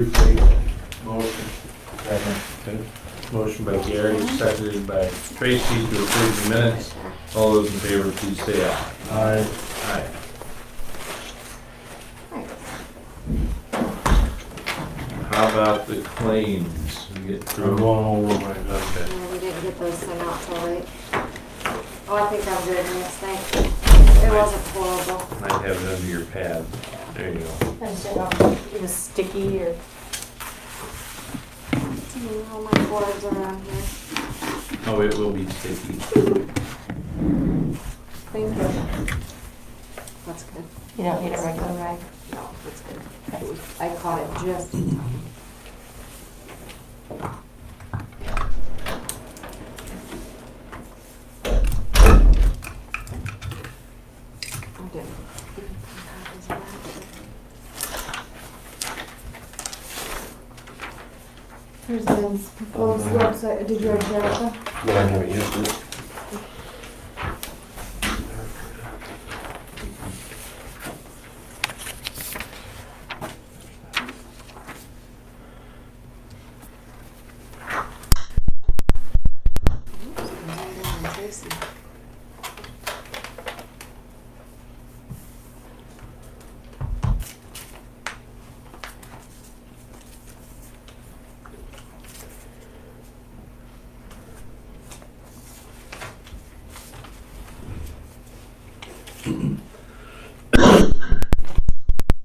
Motion. Second. Motion by Gary, seconded by Tracy to approve the minutes. All those in favor, please say aye. Aye. Aye. How about the claims? We get I'm through. going over my gun. No, we didn't get those sent out till late. Oh, I think I'm good, Miss, thank you. It wasn't horrible. Might have it under your pad. There you go. I just didn't know if it was sticky or. All my boards are on here. Oh, it will be sticky. Thank you. That's good. You don't need a regular rag. No, that's good. I caught it just in time. I didn't. Here's Ben's proposed website. Did you already get it? No, I haven't used it.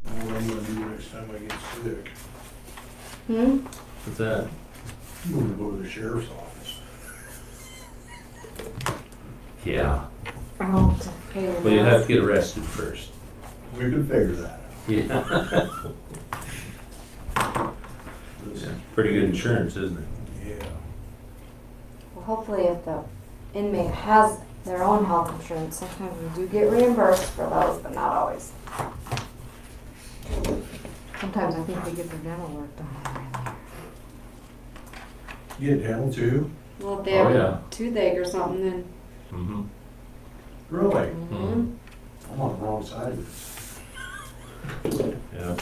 What I'm gonna do next time I get sick, What's that? I'm gonna go to the sheriff's office. Yeah. Oh, okay. Well, you have to get arrested first. We can figure that out. Yeah. Yeah, pretty good insurance, isn't it? Yeah. Well, hopefully if the inmate has their own health insurance, sometimes we do get reimbursed for those, but not always. Sometimes I think we get their dental work done. You get dental too? Well, if they Oh, have yeah. a toothache or something, then. Mm-hmm. Really? Mhm. I'm on the wrong side of this. Yeah.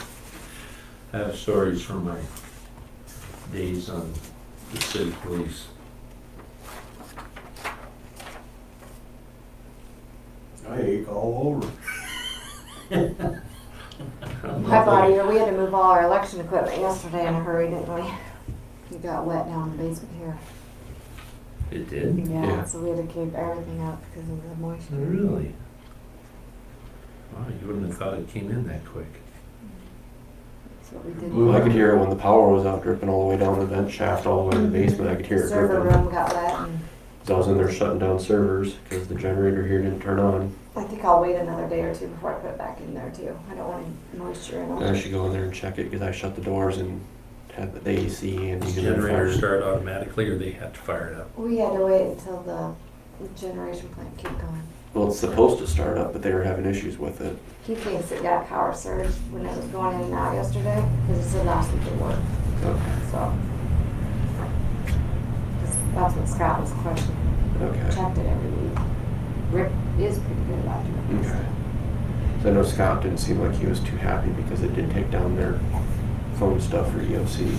I have stories from my days on the city police. I ache all over. My body, we had to move all our election equipment yesterday in a hurry, didn't we? It got wet down in the basement here. It did? Yeah, so we had to keep everything up because of the moisture. Really? Wow, you wouldn't have thought it came in that quick. That's what we did. Well, I could hear it when the power was out dripping all the way down the vent shaft, all the way to the basement. I could hear The it server dripping. room got wet, and 'Cause I was in there shutting down servers because the generator here didn't turn on. I think I'll wait another day or two before I put it back in there too. I don't want any moisture in I them. should go in there and check it because I shut the doors and had the AC and Does you the can generator fire. start automatically or they have to fire it up? We had to wait until the generation plant kicked on. Well, it's supposed to start up, but they were having issues with it. He thinks it got power surge when it was going in and out yesterday because it said last week it worked. Okay. So that's what Scott was questioning. Okay. Checked it every week. Rick is pretty good about doing this. Okay. So I know Scott didn't seem like he was too happy because it did take down their phone stuff for EOC.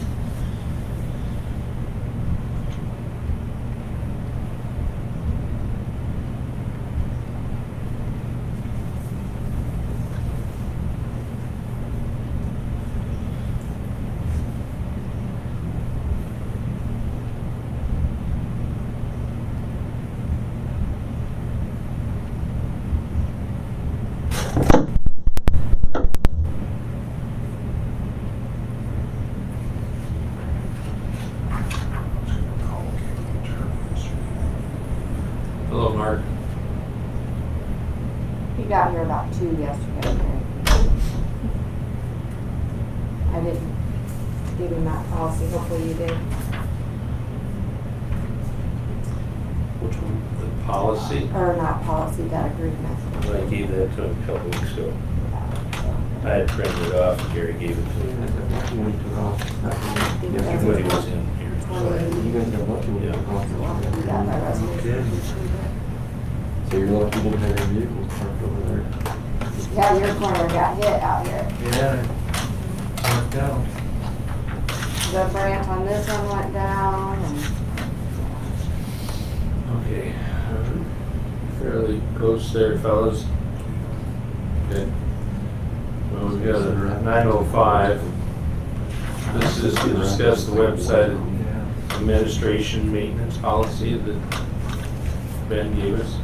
Hello, Mark. He got here about 2 yesterday. I didn't give him that policy. Hopefully you did. Which one? The policy, Or not policy, that agreement. I gave that to him a couple weeks ago. I had printed it off and Gary gave it to me. When he was in here. You guys have lucky when you Yeah. have We got my resolution. So you're lucky you didn't have your vehicles parked over there. Yeah, your corner got hit out here. Yeah. Worked out. the branch on this one went down, and Okay. Fairly close there, fellas. Okay. Well, we got a 9:05. This is to discuss the website administration maintenance policy that Ben gave us.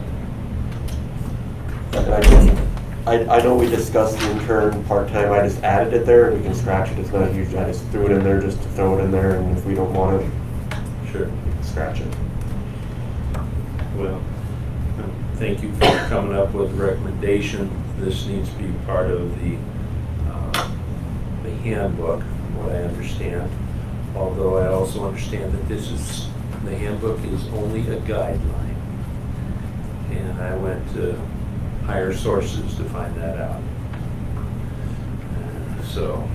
I know we discussed the intern part-time, I just added it there, we can scratch it, it's not huge, I just threw it in there just to throw it in there, and if we don't want it, Sure. we can scratch it. Well, thank you for coming up with a recommendation. This needs to be part of the handbook, from what I understand. Although I also understand that the handbook is only a guideline. And I went to higher sources to find that out. So,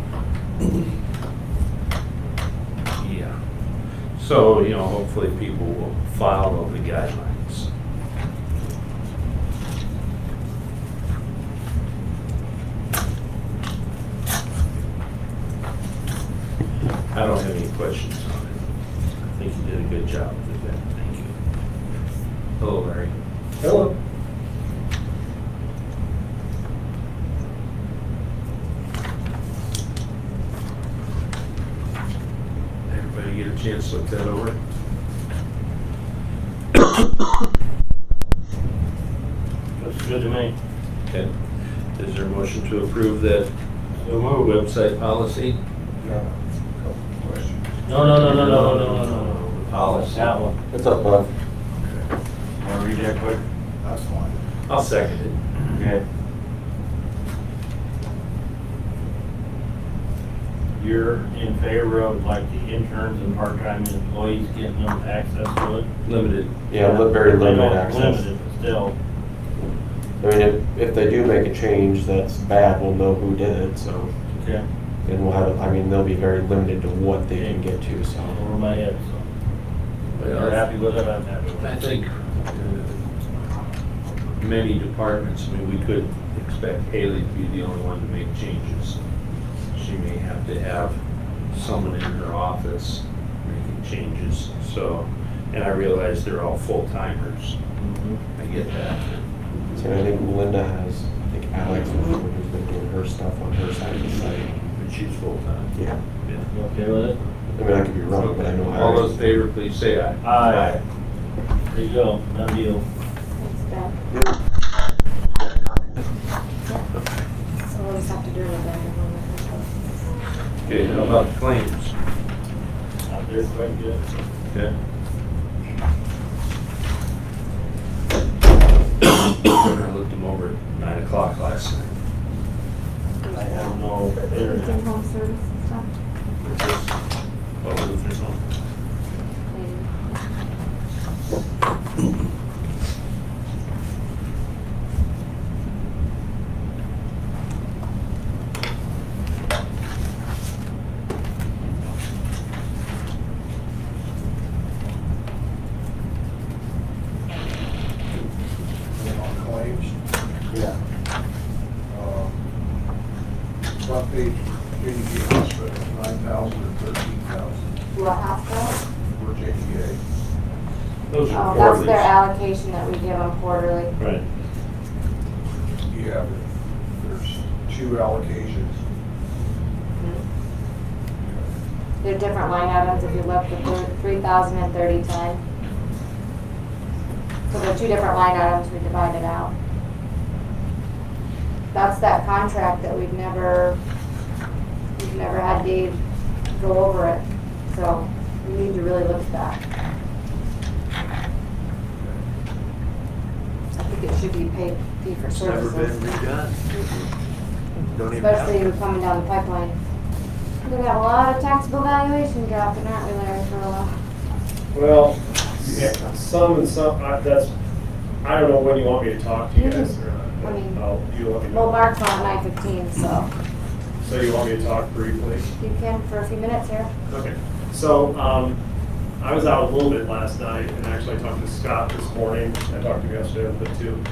yeah. So, hopefully people will follow the guidelines. I don't have any questions on it. I think you did a good job with it, Ben. Thank you. Hello, Larry. Hello. Everybody get a chance to look that over? Looks good to me. Okay. Is there a motion to approve that website policy? No. Policy. That one. It's up, bud. Want to read that quick? That's fine. I'll second it. Okay. You're in favor of like the interns and part-time employees getting them access to it? Limited. Yeah, very I limited know access. Limited, but still. I mean, if they do make a change, that's bad, we'll know who did it, so, Okay. and we'll have, they'll be very limited to what they can get to, so. Over my head, so. If you're happy with it, I'm happy with it. I think many departments, we could expect Haley to be the only one to make changes. She may have to have someone in her office making changes, so, and I realize they're all full-timers. I get that. So I think Melinda has, Alex, who's been doing her stuff on her side of the site. But she's full-time. Yeah. Yeah. You okay with it? I mean, I could be wrong, but I know All those Alex. in favor, please say aye. Aye. There you go, done deal. it's bad. So we'll just have to do it again. Okay, how about the claims? Out there, quite good. Okay. I looked them over at 9 o'clock last night. I have no internet. In-home service and stuff. Oh, Luther's home. On claims, Yeah. front page, JDA hospital, 9,000 and 13,000 What hospital? for JDA. Those Oh, are that's their quarterlies. allocation that we give them quarterly. Right. Yeah, but there's two allocations. They're different line items if you look, the 3,000 and 3010. So they're two different line items, we divided out. That's that contract that we've never had Dave go over it, so we need to really look at that. I think it should be paid fee for services. redone. Especially coming down the pipeline. We're gonna have a lot of taxable valuation dropping, aren't we, Larry, for a while? Well, yeah, some and some, that's, I don't know when you want me to talk to you guys or not. I mean, You want me Well, to, Mark's on at 9:15, so so you want me to talk briefly? you can for a few minutes here. Okay, so, I was out a little bit last night and actually talked to Scott this morning. I talked to him yesterday a little bit too.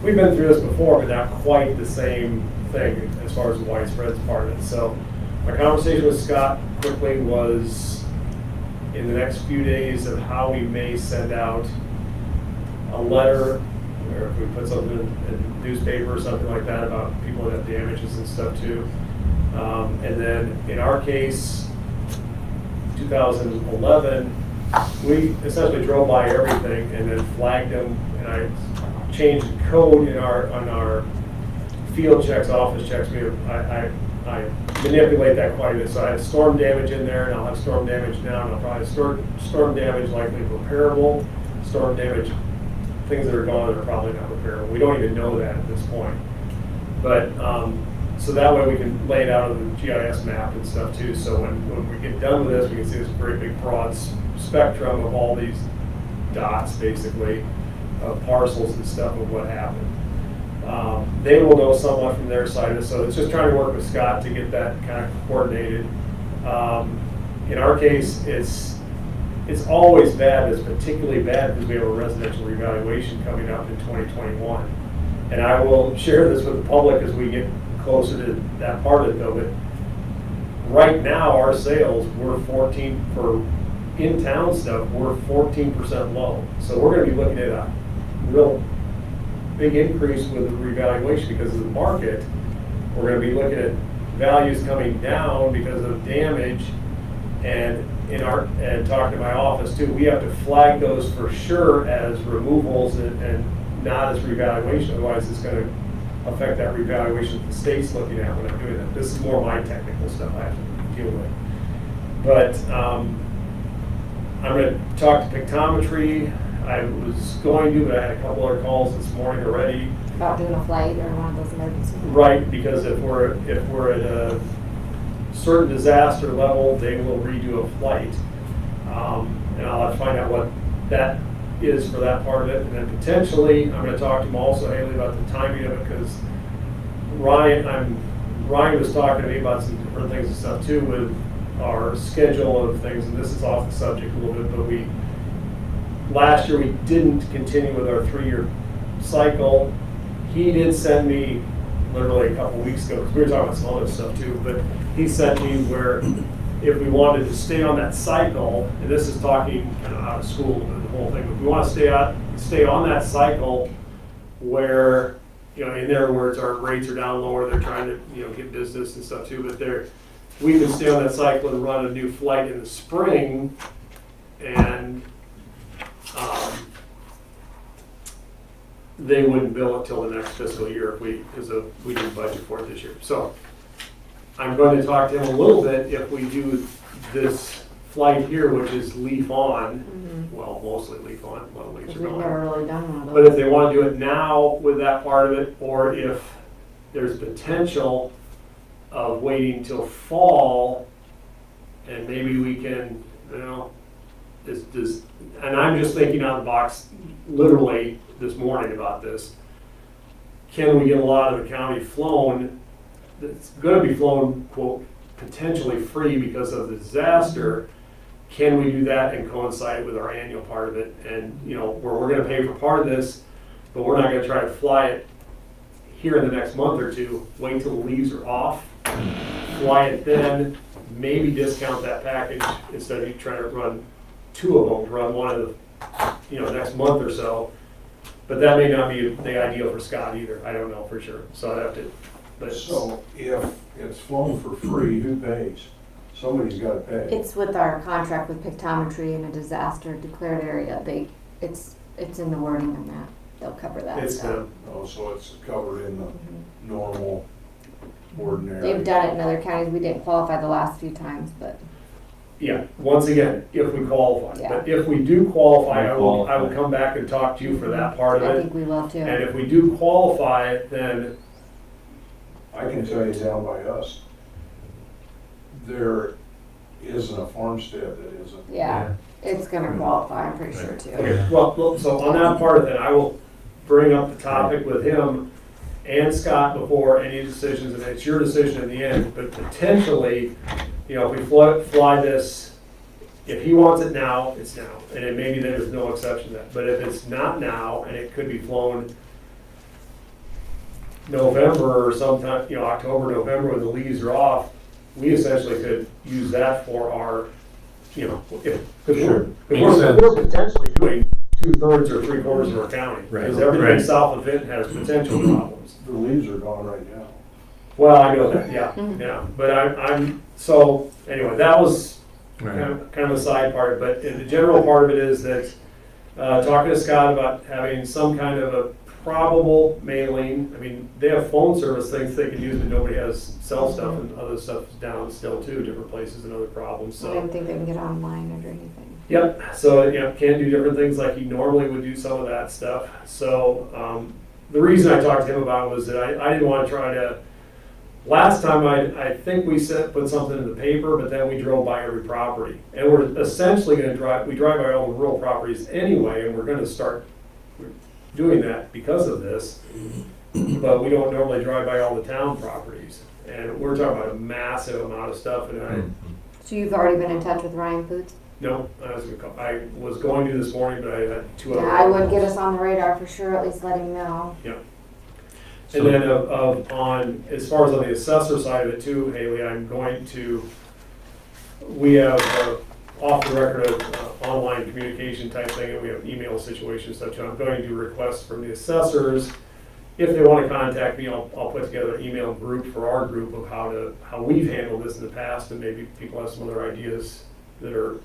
We've been through this before, but not quite the same thing as far as the widespread part of it. So, My conversation with Scott quickly was in the next few days of how we may send out a letter, or if we put something in the newspaper or something like that about people that have damages and stuff too. And then in our case, 2011, we essentially drove by everything and then flagged them, and I changed the code on our field checks, office checks. I manipulate that quite a bit. So I have storm damage in there, and I'll have storm damage now, and I'll probably have storm damage likely repairable, storm damage, things that are gone that are probably not repairable. We don't even know that at this point. But, so that way we can lay it out on the GIS map and stuff too. So when we get done with this, we can see this very big broad spectrum of all these dots, basically, of parcels and stuff of what happened. They will know somewhat from their side, so it's just trying to work with Scott to get that kind of coordinated. In our case, it's always bad. It's particularly bad because we have a residential revaluation coming up in 2021. And I will share this with the public as we get closer to that part of it, though. But right now, our sales, we're 14 for in-town stuff. We're 14% low. So we're going to be looking at a real big increase with the revaluation because of the market. We're going to be looking at values coming down because of damage, and talking to my office too, we have to flag those for sure as removals and not as revaluation. Otherwise, it's going to affect that revaluation that the state's looking at when I'm doing that. This is more my technical stuff I have to deal with. But I'm going to talk to pictometry. I was going to, but I had a couple other calls this morning already. About doing a flight or one of those emergency. Right, because if we're at a certain disaster level, they will redo a flight. And I'll have to find out what that is for that part of it. And then potentially, I'm going to talk to him also, Haley, about the timing of it, because Ryan was talking to me about some different things and stuff too with our schedule of things, and this is off the subject a little bit, but last year we didn't continue with our 3-year cycle. He did send me literally a couple weeks ago, because we were talking about some other stuff too, but he sent me where if we wanted to stay on that cycle, and this is talking kind of out of school, the whole thing, but if we want to stay on that cycle where, in their words, our rates are down lower, they're trying to, get business and stuff too, but we can stay on that cycle and run a new flight in the spring, and they wouldn't bill it till the next fiscal year because we didn't budget for it this year. So I'm going to talk to him a little bit if we do this flight here, which is leaf on, well, mostly leaf on, well, leaves Because are we've gone. never really done one of those. But if they want to do it now with that part of it, or if there's potential of waiting till fall, and maybe we can, and I'm just thinking out of the box literally this morning about this. Can we get a lot of the county flown that's going to be flown, quote, potentially free because of the disaster? Can we do that and coincide with our annual part of it? And, where we're going to pay for part of this, but we're not going to try to fly it here in the next month or two. Wait till the leaves are off, fly it then, maybe discount that package instead of you trying to run 2 of them, run one of the, next month or so. But that may not be the ideal for Scott either. I don't know for sure. So I'd have to. But So if it's flown for free, who pays? Somebody's got to pay. It's with our contract with pictometry in a disaster declared area. It's in the wording on that. They'll cover that it's stuff. Oh, so it's covered in the normal, They've ordinary. done it in other counties. We didn't qualify the last few times, but yeah, once again, if we qualify. Yeah. But if we do qualify, I will come back and talk to you for that part of I it. think we will too. And if we do qualify, then I can tell you down by us, there isn't a farmstead that isn't. Yeah, it's gonna qualify, I'm pretty sure too. okay. Well, so on that part of it, I will bring up the topic with him and Scott before any decisions, and it's your decision in the end. But potentially, if we fly this, if he wants it now, it's now, and it maybe there's no exception to that. But if it's not now, and it could be flown November or sometime, October, November when the leaves are off, we essentially could use that for our, you know, because Sure. we're, Makes sense. we're potentially doing 2/3 or 3/4 of our county. Right. Because everything Right. south of Benton has potential problems. The leaves are gone right now. Well, I know that, yeah, yeah, but so, anyway, that was Right. kind of a side part, but the general part of it is that, talking to Scott about having some kind of a probable mailing, I mean, they have phone service things they can use, but nobody has cell stuff, and other stuff's down still too, different places and other problems, I so. didn't think they can get online or do anything. Yep, so, can do different things like he normally would do some of that stuff. So, the reason I talked to him about it was that I didn't want to try to, last time I think we put something in the paper, but then we drove by every property. And we're essentially gonna we drive by all the rural properties anyway, and we're gonna start doing that because of this. But we don't normally drive by all the town properties. And we're talking about a massive amount of stuff, and So you've already been in touch with Ryan Poots? no, I was going to this morning, but I had 2 Yeah, other. I would get us on the radar for sure, at least let him know. And then on, as far as on the assessor side of it too, Haley, we have off the record online communication type thing, and we have email situations such. I'm going to do requests from the assessors. If they want to contact me, I'll put together an email group for our group of how we've handled this in the past, and maybe people have some other ideas that are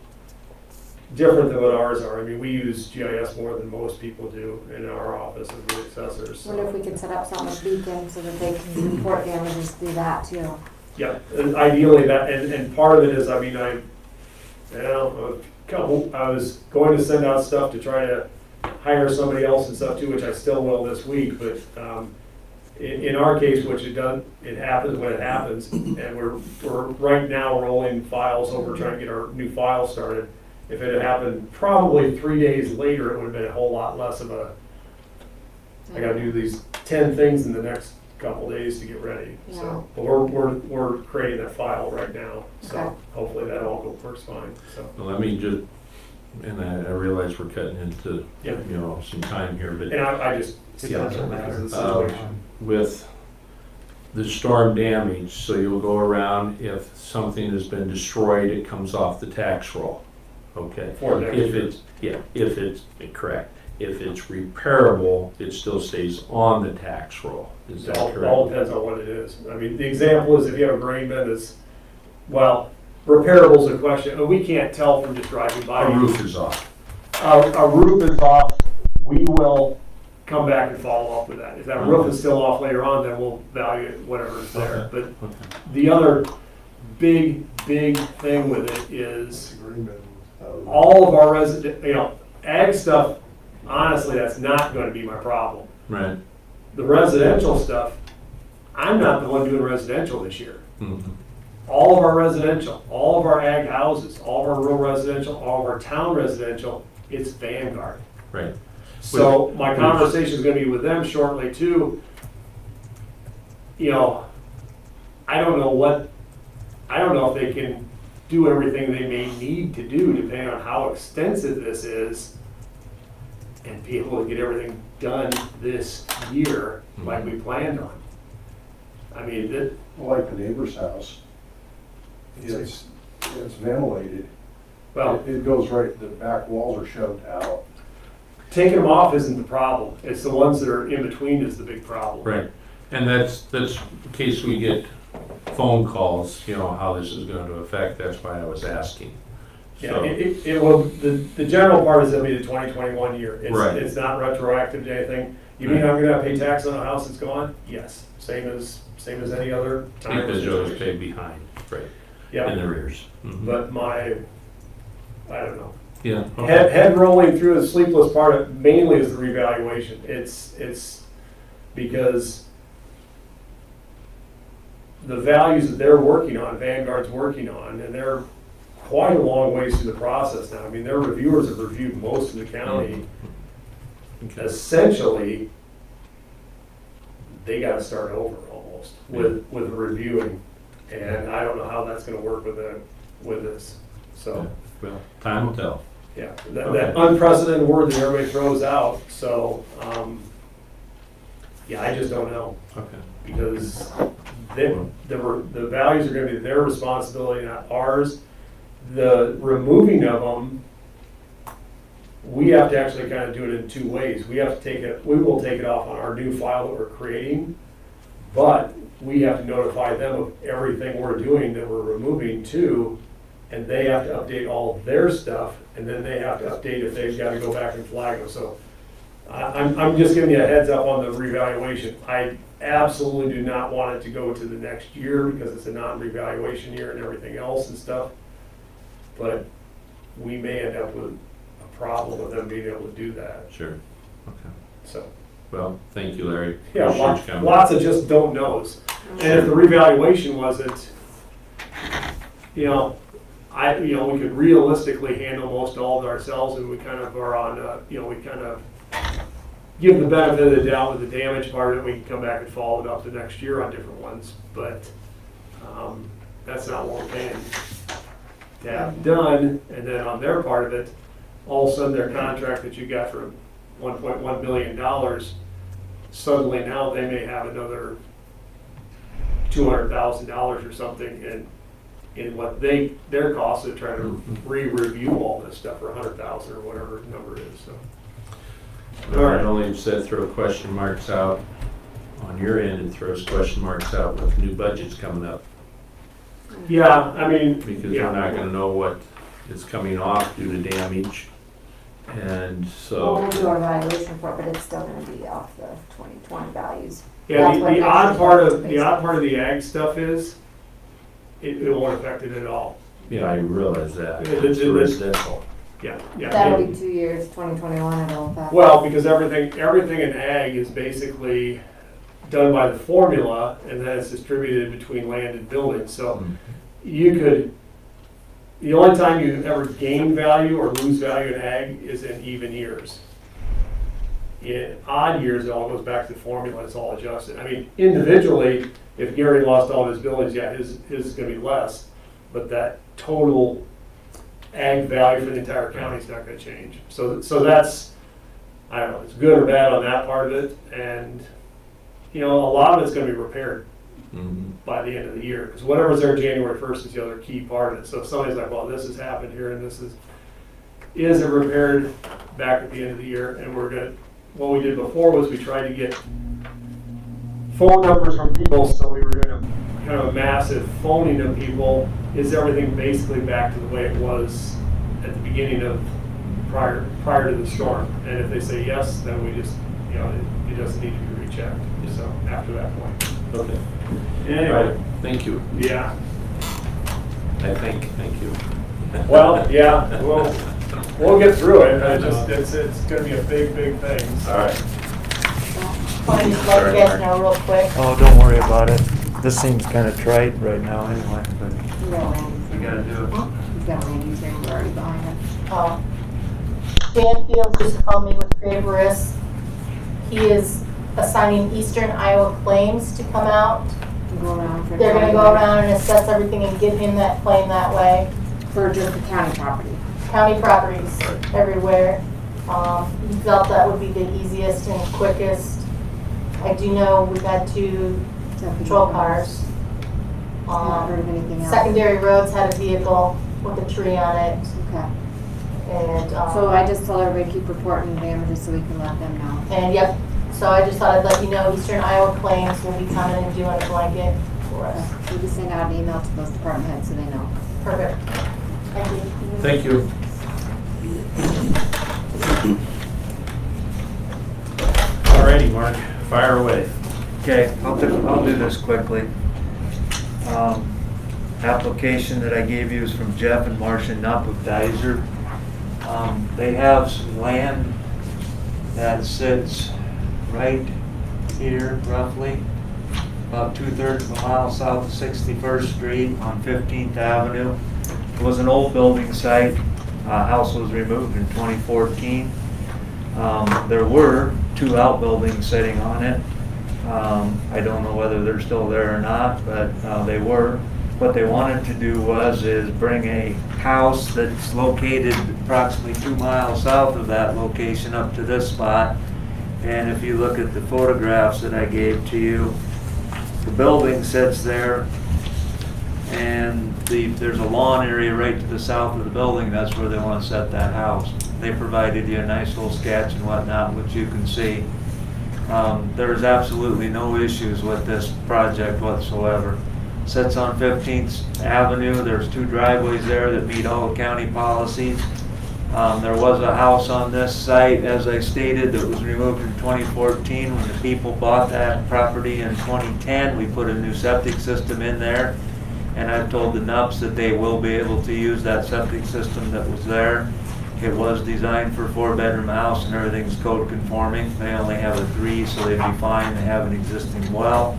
different than what ours are. I mean, we use GIS more than most people do in our office as the assessors. So. Wonder if we could set up something with Beacon so that they can report damages through that too. Yeah, and ideally that, and part of it is, I mean, I was going to send out stuff to try to hire somebody else and stuff too, which I still will this week, but in our case, which it happens when it happens, and we're right now rolling files over, trying to get our new file started. If it had happened probably 3 days later, it would have been a whole lot less of a, I gotta do these 10 things in the next couple days to get ready. Yeah. So, but we're creating that file right now, so Okay. hopefully that all works fine, so. Well, let me just, and I realize we're cutting into, Yeah. some time here, but And I just, Yeah. doesn't matter the situation. with the storm damage, so you'll go around, if something has been destroyed, it comes off the tax roll, okay? For next If year. if it's, correct, if it's repairable, it still stays on the tax roll, is that All correct? depends on what it is. I mean, the example is if you have a grain bin that's, well, repairable is a question, and we can't tell from just driving by. Our roof is off. A roof is off, we will come back and follow up with that. If that roof is still off later on, then we'll value it, whatever is there. But Okay. the other big thing with it is Green bin. all of our ag stuff, honestly, that's not gonna be my problem. Right. The residential stuff, I'm not the one doing residential this year. Mhm. All of our residential, all of our ag houses, all of our rural residential, all of our town residential, it's Vanguard. Right. So my conversation is gonna be with them shortly too. I don't know if they can do everything they may need to do depending on how extensive this is and be able to get everything done this year like we planned on. I mean, Like the neighbor's house. It's ventilated. well, It goes right, the back walls are shoved out. taking them off isn't the problem. It's the ones that are in between is the big problem. Right, and that's in case we get phone calls, how this is going to affect, that's why I was asking. Yeah, So, it will, the general part is it'll be the 2021 year. Right. It's not retroactive to anything. You mean I'm gonna pay tax on a house that's gone? Yes, same as any other time. because you always pay behind, right, in Yeah, arrears. Mhm. but I don't know. Yeah, okay. Head rolling through the sleepless part of mainly is the revaluation. It's because the values that they're working on, Vanguard's working on, and they're quite a long ways through the process now. I mean, their reviewers have reviewed most of the county. Okay. Essentially, they gotta start over almost with reviewing. And I don't know how that's gonna work with this, so. Well, time will tell. Yeah, that unprecedented word that everybody throws out, so, yeah, I just don't know, Okay. because the values are gonna be their responsibility, not ours. The removing of them, we have to actually kind of do it in two ways. We have to take it, we will take it off on our new file that we're creating, but we have to notify them of everything we're doing that we're removing too, and they have to update all their stuff, and then they have to update if they've got to go back and flag them. So I'm just giving you a heads up on the revaluation. I absolutely do not want it to go to the next year because it's a non-revaluation year and everything else and stuff. But we may end up with a problem with them being able to do that, Sure. Okay. so. Well, thank you, Larry. Yeah, Appreciate you coming. lots of just don't knows. And if the revaluation wasn't, we could realistically handle most all of it ourselves, and we kind of are on, we kind of give the benefit of the doubt with the damage part, and we can come back and follow it up the next year on different ones, but that's not what we're paying to have done. And then on their part of it, all of a sudden their contract that you got for $1.1 billion, suddenly now they may have another $200,000 or something in what their costs to try to re-review all this stuff for $100,000 or whatever the number is. So. Not only said throw question marks out on your end, it throws question marks out with new budgets coming up. Yeah, I mean, Because yeah. they're not gonna know what is coming off due to damage. And Well, so, we'll do our evaluation for it, but it's still gonna be off the 2020 values. Yeah, That's what the makes odd it part based of the ag stuff is it won't affect it at all. yeah, I realize that. It- It's it- residential. Yeah. That'll be 2 years, 2021, it'll affect. Well, because everything in ag is basically done by the formula, and then it's distributed between land and buildings. So the only time you ever gain value or lose value in ag is in even years. In odd years, it all goes back to the formula, it's all adjusted. I mean, individually, if Gary lost all of his buildings, yeah, his is gonna be less, but that total ag value for the entire county is not gonna change. So that's, I don't know, it's good or bad on that part of it, and, a lot of it's gonna be repaired Mhm. by the end of the year, because whatever's there January 1st is the other key part of it. So if somebody's like, well, this has happened here, and this is it repaired back at the end of the year, and what we did before was we tried to get phone numbers from people, so we were doing a kind of a massive phoning of people. Is everything basically back to the way it was at the beginning of prior to the storm? And if they say yes, then we just, it doesn't need to be rechecked. So after that point. Okay. All Anyway, right, thank you. yeah. Thank you. Well, yeah, we'll get through it. It's gonna be a big thing. All right. Want to just let you guys know real quick. Oh, don't worry about it. This seems kind of trite right now anyway, but You got Randy's. We gotta do it. You've got Randy's here, we're already behind it. Dan Fields just called me with Great Risk. He is assigning Eastern Iowa Claims to come out. Go around for. They're gonna go around and assess everything and give him that claim that way. For just the county property. County properties everywhere. He felt that would be the easiest and quickest. I do know we've had 2 patrol cars. Not heard of anything else. Secondary roads had a vehicle with a tree on it, Okay. and, So I just told everybody to keep reporting damages so we can let them know. and yep, so I just thought I'd let you know Eastern Iowa Claims will be coming and doing a blanket for us. We can send out an email to those department heads so they know. Perfect. Thank you. Thank you. All righty, Mark, fire away. okay, I'll do this quickly. Application that I gave you is from Jeff and Marcia Nuppedizer. They have some land that sits right here roughly, about 2/3 of a mile south of 61st Street on 15th Avenue. It was an old building site. House was removed in 2014. There were 2 outbuildings sitting on it. I don't know whether they're still there or not, but they were. What they wanted to do is bring a house that's located approximately 2 miles south of that location up to this spot. And if you look at the photographs that I gave to you, the building sits there, and there's a lawn area right to the south of the building, that's where they want to set that house. They provided you a nice little sketch and whatnot, which you can see. There's absolutely no issues with this project whatsoever. Sits on 15th Avenue, there's 2 driveways there that meet all the county policies. There was a house on this site, as I stated, that was removed in 2014. When the people bought that property in 2010, we put a new septic system in there. And I've told the NUPS that they will be able to use that septic system that was there. It was designed for a 4-bedroom house and everything's code conforming. They only have a 3, so they'd be fine. They have an existing well.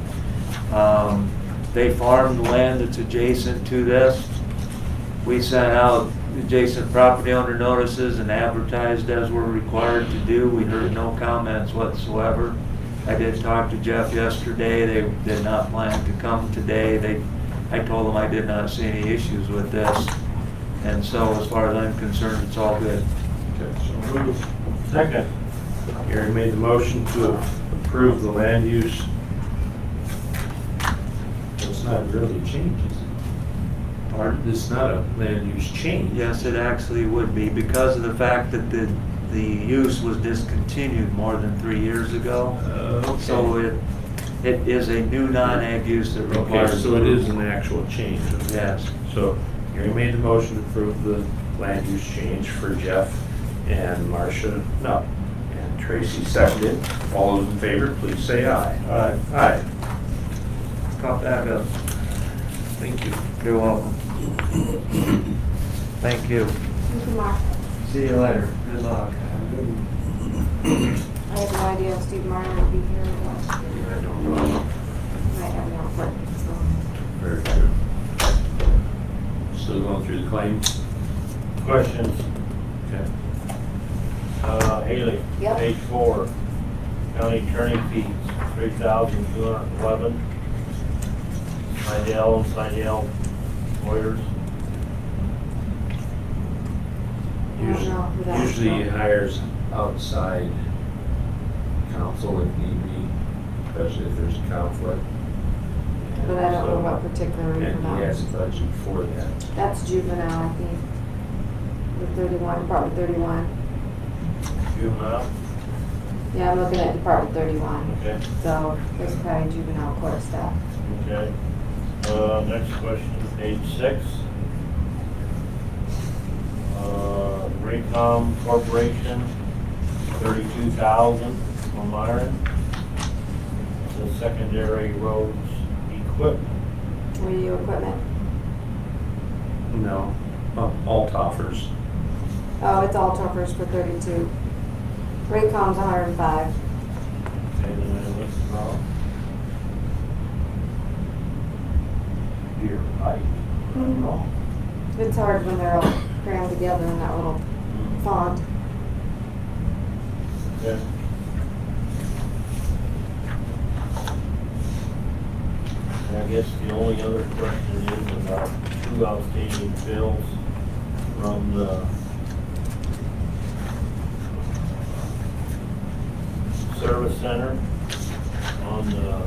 They farmed the land that's adjacent to this. We sent out adjacent property owner notices and advertised as we're required to do. We heard no comments whatsoever. I did talk to Jeff yesterday. They did not plan to come today. I told them I did not see any issues with this. And so as far as I'm concerned, it's all good. Okay, so moved. Second. Gary made the motion to approve the land use. It's not really a change, is it? Or it's not a land use change. Yes, it actually would be because of the fact that the use was discontinued more than 3 years ago. Okay. So it is a new non-ag use that Okay, requires. so it is an actual change. Okay. Yes. So Gary made the motion to approve the land use change for Jeff and Marcia, no, and Tracy seconded. All those in favor, please say aye. Aye. Aye. Pop that up. Thank you. You're welcome. Thank you. Thank you, Mark. See you later. Good luck. I have no idea if Steve Martin will be here or not. I don't know. Might have no work, so. Very good. Still going through the claims? Questions? Okay. Haley. Yep. Page 4. County attorney fees, $3,211. Slidell and Slidell lawyers. I don't know who that is Usually he from. hires outside counsel if need be, especially if there's a conflict. But I don't know what particular reason And that he has is. a budget for that. That's juvenile, I think. The 31, Department 31. Juvenile. Yeah, I'm looking at Department 31. Okay. So there's probably juvenile court stuff. Okay. Next question, page 6. Raycom Corporation, $32,000 from Myron. The secondary roads equipment. Radio equipment. No, all toffers. Oh, it's all toppers for 32. Raycom's 105. Okay, then I look wrong. You're right. I'm wrong. It's hard when they're all crammed together in that little font. Okay. And I guess the only other question is about 2 outstanding bills from the service center on the,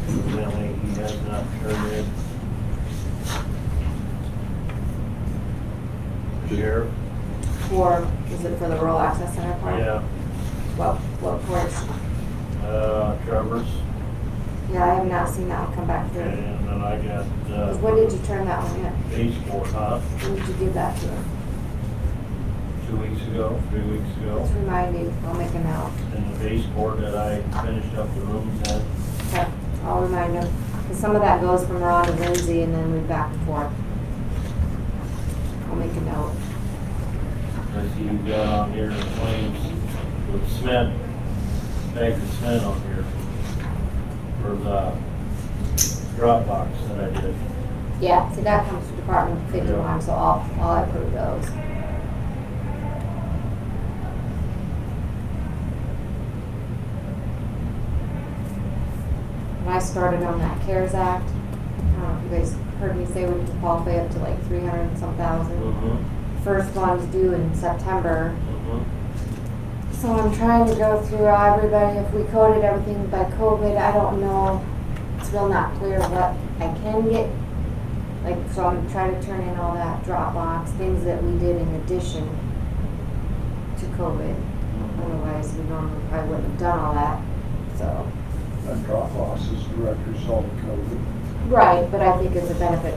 evidently he has not turned in. Sheriff? Is it for the rural access center part? Yeah, What portion? Trevor's. Yeah, I have not seen that one come back through. And then I got, 'Cause when did you turn that one in? baseball, When did you give that to her? 2 weeks ago, 3 weeks ago. Let's remind me, I'll make a note. And the baseboard that I finished up the rooms in. Okay, I'll remind him. Because some of that goes from Ron to Lindsay and then we back and forth. I'll make a note. I see you got on here the claims with cement, bags of cement on here for the drop box that I did. Yeah, see, that comes from Department 51, so I'll approve those. When I started on that CARES Act, I don't know if you guys heard me say we could qualify up to like 300 and some thousand. Mm-hmm. First one's due in September, Mm-hmm. So I'm trying to go through everybody, if we coded everything by COVID, I don't know, it's still not clear what I can get. Like, so I'm trying to turn in all that Dropbox, things that we did in addition to COVID. Otherwise, we normally probably wouldn't have done all that, so. That Dropbox is director's all the code. Right, but I think it's a benefit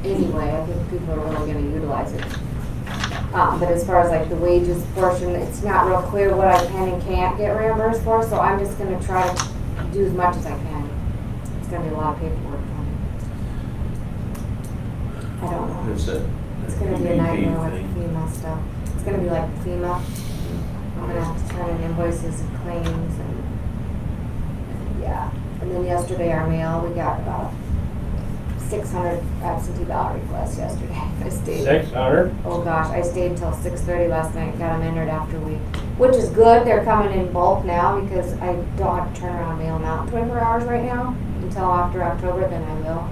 anyway, I think people are really gonna utilize it. But as far as like the wages portion, it's not real clear what I can and can't get reimbursed for, so I'm just gonna try to do as much as I can. It's gonna be a lot of paperwork. I don't know. It's a. It's gonna be a nightmare with FEMA stuff. It's gonna be like FEMA. I'm gonna have to turn in invoices and claims and, yeah. And then yesterday, our mail, we got about 600 absentee ballot requests yesterday. I stayed. 600? Oh gosh, I stayed until 6:30 last night, got them entered after we, which is good, they're coming in bulk now because I don't have to turn around and mail them out in 24 hours right now. Until after October, then I will.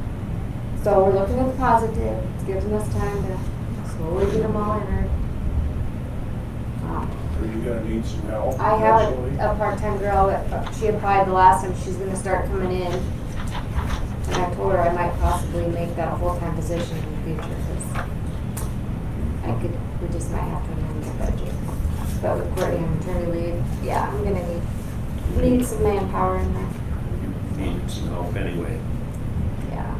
So we're looking at the positive, it's giving us time to slowly get them all entered. Are you gonna need some help? I have eventually? a part-time girl that, she applied the last time, she's gonna start coming in. And I told her I might possibly make that a full-time position in the future, because we just might have to amend the budget. But with Courtney on maternity leave, yeah, I'm gonna need some manpower in there, You need some help anyway. yeah.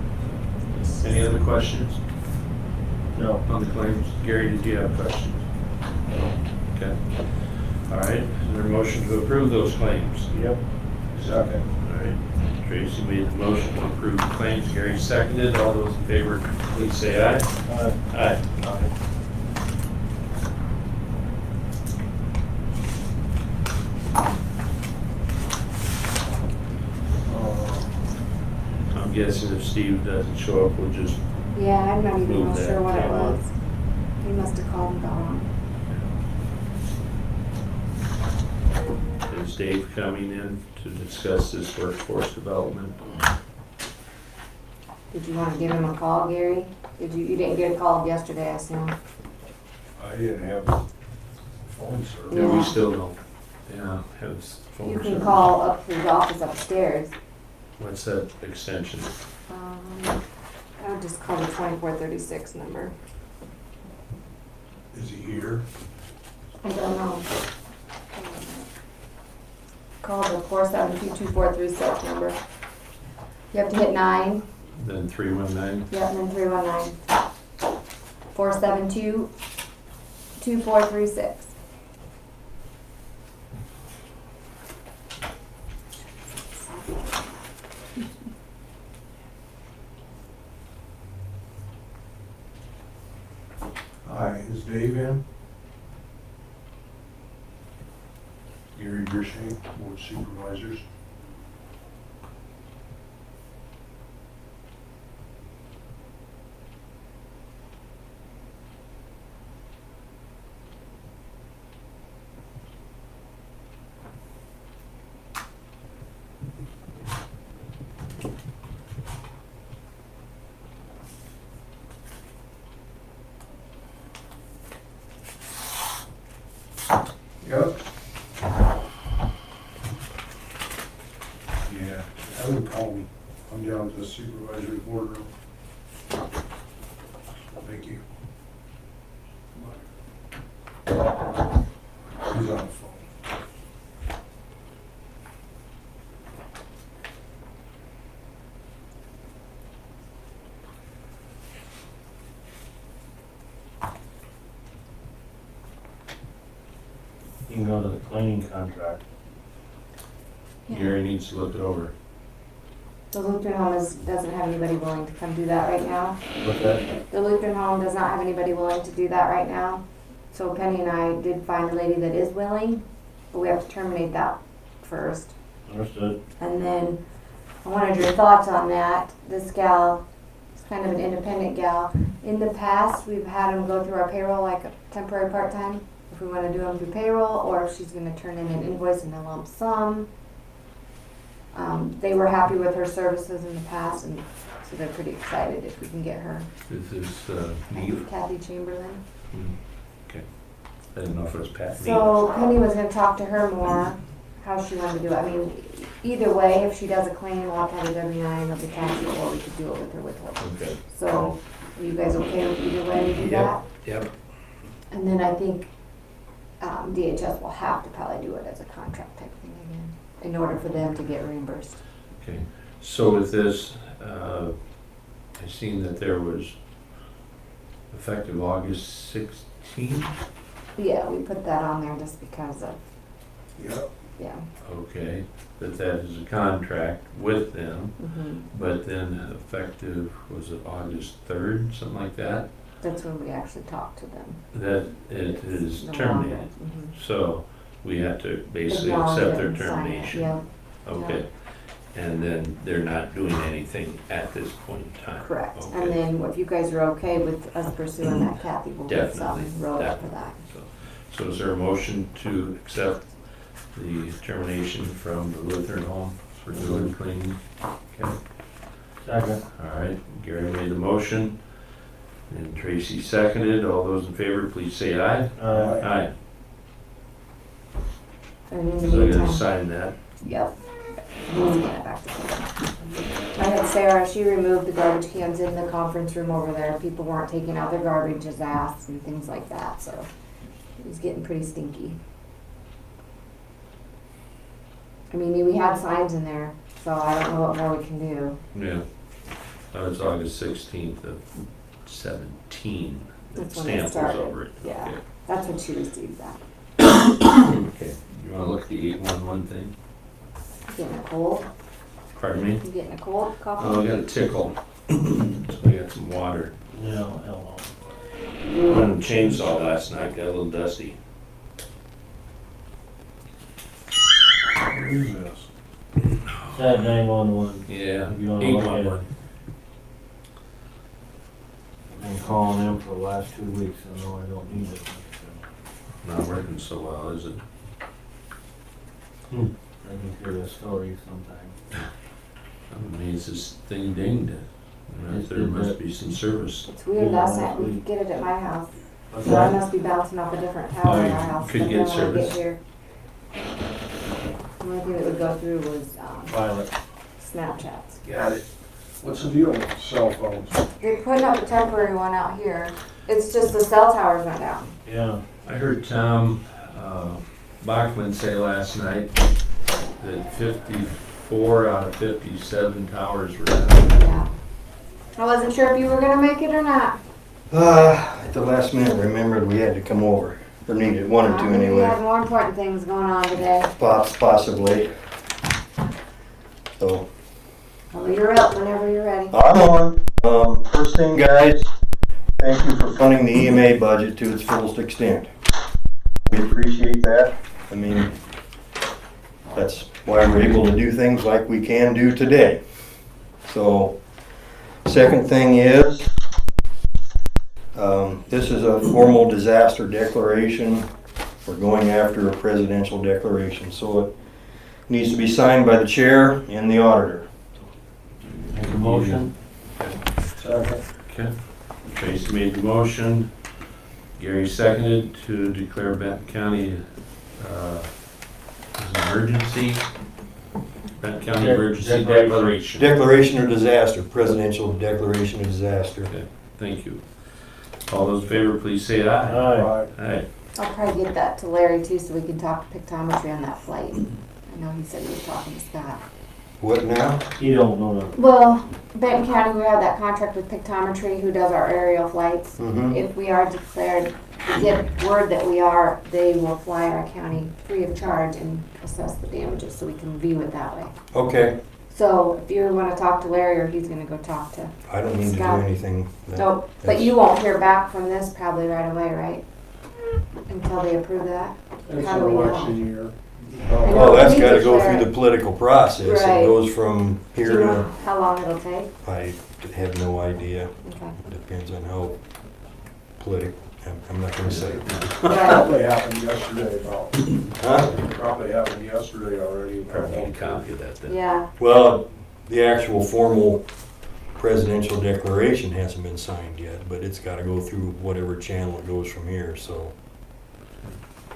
Any other questions No. on the claims? Gary, did you have questions? No. Okay. All right, is there a motion to approve those claims? Yep. Second. All right, Tracy made the motion to approve the claims, Gary seconded. All those in favor, please say aye. Aye. I'm guessing if Steve doesn't show up, we'll just, Yeah, I'm not even Move real that. sure what it was. He must have called and got on. is Dave coming in to discuss this workforce development? Did you wanna give him a call, Gary? You didn't get a call yesterday, I assume? I didn't have phone service. Yeah, we Yeah. still don't, yeah, have his phone. You can service. call up his office upstairs. What's that extension? I would just call the 2436 number. Is he here? I don't know. Call the 472-2436 number. You have to hit 9, Then 319? yeah, and then 319. 472-2436. Hi, is Dave in? Gary Grishay, Board of Supervisors. Yep. Yeah, have him call me. I'm down to the supervisor's boardroom. Thank you. He's on the phone. You can go to the cleaning contract. Gary needs to look it over. The Lutheran Home doesn't have anybody willing to come do that right now. What's that? The Lutheran Home does not have anybody willing to do that right now. So Penny and I did find a lady that is willing, but we have to terminate that first. Understood. And then I wanted your thoughts on that. This gal is kind of an independent gal. In the past, we've had them go through our payroll like a temporary part-time, if we want to do them through payroll, or if she's going to turn in an invoice in a lump sum. They were happy with her services in the past, and so they're pretty excited if we can get her. This is Neve. Kathy Chamberlain. Okay. I didn't know if it was Pat. So Penny was gonna talk to her more, how she wanted to do it. I mean, either way, if she does a claim, we'll have to have a W-9 of the tax, or we could do it with her withholding. Okay. So, are you guys okay with either way we do that? Yep. And then I think DHS will have to probably do it as a contract type thing again, in order for them to get reimbursed. Okay, so with this, I seen that there was effective August 16th. Yeah, we put that on there just because of, Yep. yeah. Okay, that is a contract with them, Mhm. but then effective, was it August 3rd, something like that? That's when we actually talked to them. That it is No terminated. longer. Mhm. So we have to basically Acknowledge accept it their and sign it, termination. Yeah, Okay, and then they're not doing anything at this point in time? correct. Okay. And then if you guys are okay with us pursuing that, Kathy will get some Definitely, wrote up for that. So is there a motion to accept the termination from the Lutheran Home for doing cleaning? Okay, Second. all right, Gary made the motion, and Tracy seconded. All those in favor, please say aye. Aye. And in the So I gotta meantime, sign that. yep. We'll get it back to Sarah. I had Sarah, she removed the garbage cans in the conference room over there. People weren't taking out their garbage as asked and things like that, so it was getting pretty stinky. I mean, we had signs in there, so I don't know what more we can do. Yeah. That was August 16th of 17. The That's when it stamp was started. over it. Yeah, that's when she received that. Okay. You wanna look at the 811 thing? Getting a cold? Pardon me? You getting a cold, coffee? Oh, I got a tickle. So I got some water. Yeah, hello. Running a chainsaw last night, got a little dusty. What is this? That 911. Yeah, You wanna look at it? 811. I've been calling them for the last 2 weeks, I know I don't need it. Not working so well, is it? I can hear the story sometime. I'm amazed this thing dinged. There must be some service. It's weird, last night we could get it at my house. What's So I that? must be bouncing off a different tower in our house. Could but get then when I service. here, the only thing that would go through was Violet. Snapchats. Got it. What's the deal with cell phones? They're putting up a temporary one out here. It's just the cell towers went down. Yeah. I heard Tom Bachman say last night that 54 out of 57 towers were down. Yeah. I wasn't sure if you were gonna make it or not. At the last minute, remembered we had to come over, or needed one or two We had anyway, more important things going on today. possibly. So, Well, you're up whenever you're ready. I'm on. First thing, guys, thank you for funding the EMA budget to its fullest extent. We appreciate that. I mean, that's why we're able to do things like we can do today. So, second thing is, this is a formal disaster declaration. We're going after a presidential declaration, so it needs to be signed by the chair and the auditor. Make a motion. Second. Okay. Tracy made the motion. Gary seconded to declare Benton County as an emergency. Benton County Emergency Declaration. Declaration of disaster, presidential declaration of disaster. Okay, thank you. All those in favor, please say aye. Aye. Right. Aye. I'll probably get that to Larry too, so we can talk pictometry on that flight. I know he said he was talking to Scott. What now? You don't know that. Well, Benton County, we have that contract with Pictometry who does our aerial flights. Mhm. If we are declared, to get word that we are, they will fly our county free of charge and assess the damages so we can view it that way. Okay, So if you want to talk to Larry, or he's going to go talk to, I don't need to do Scott. anything. nope, but you won't hear back from this probably right away, right? Until they approve that? It's How an do we know? election year. I know. Well, that's we gotta go declare through it. the political process. Right. It goes from Do here you know to, how long it'll take? I have no idea. Okay. Depends on how political, I'm not gonna say. Right. Probably happened yesterday about, Huh? probably happened yesterday already. Probably need a copy of that then. Yeah, Well, the actual formal presidential declaration hasn't been signed yet, but it's gotta go through whatever channel it goes from here, so.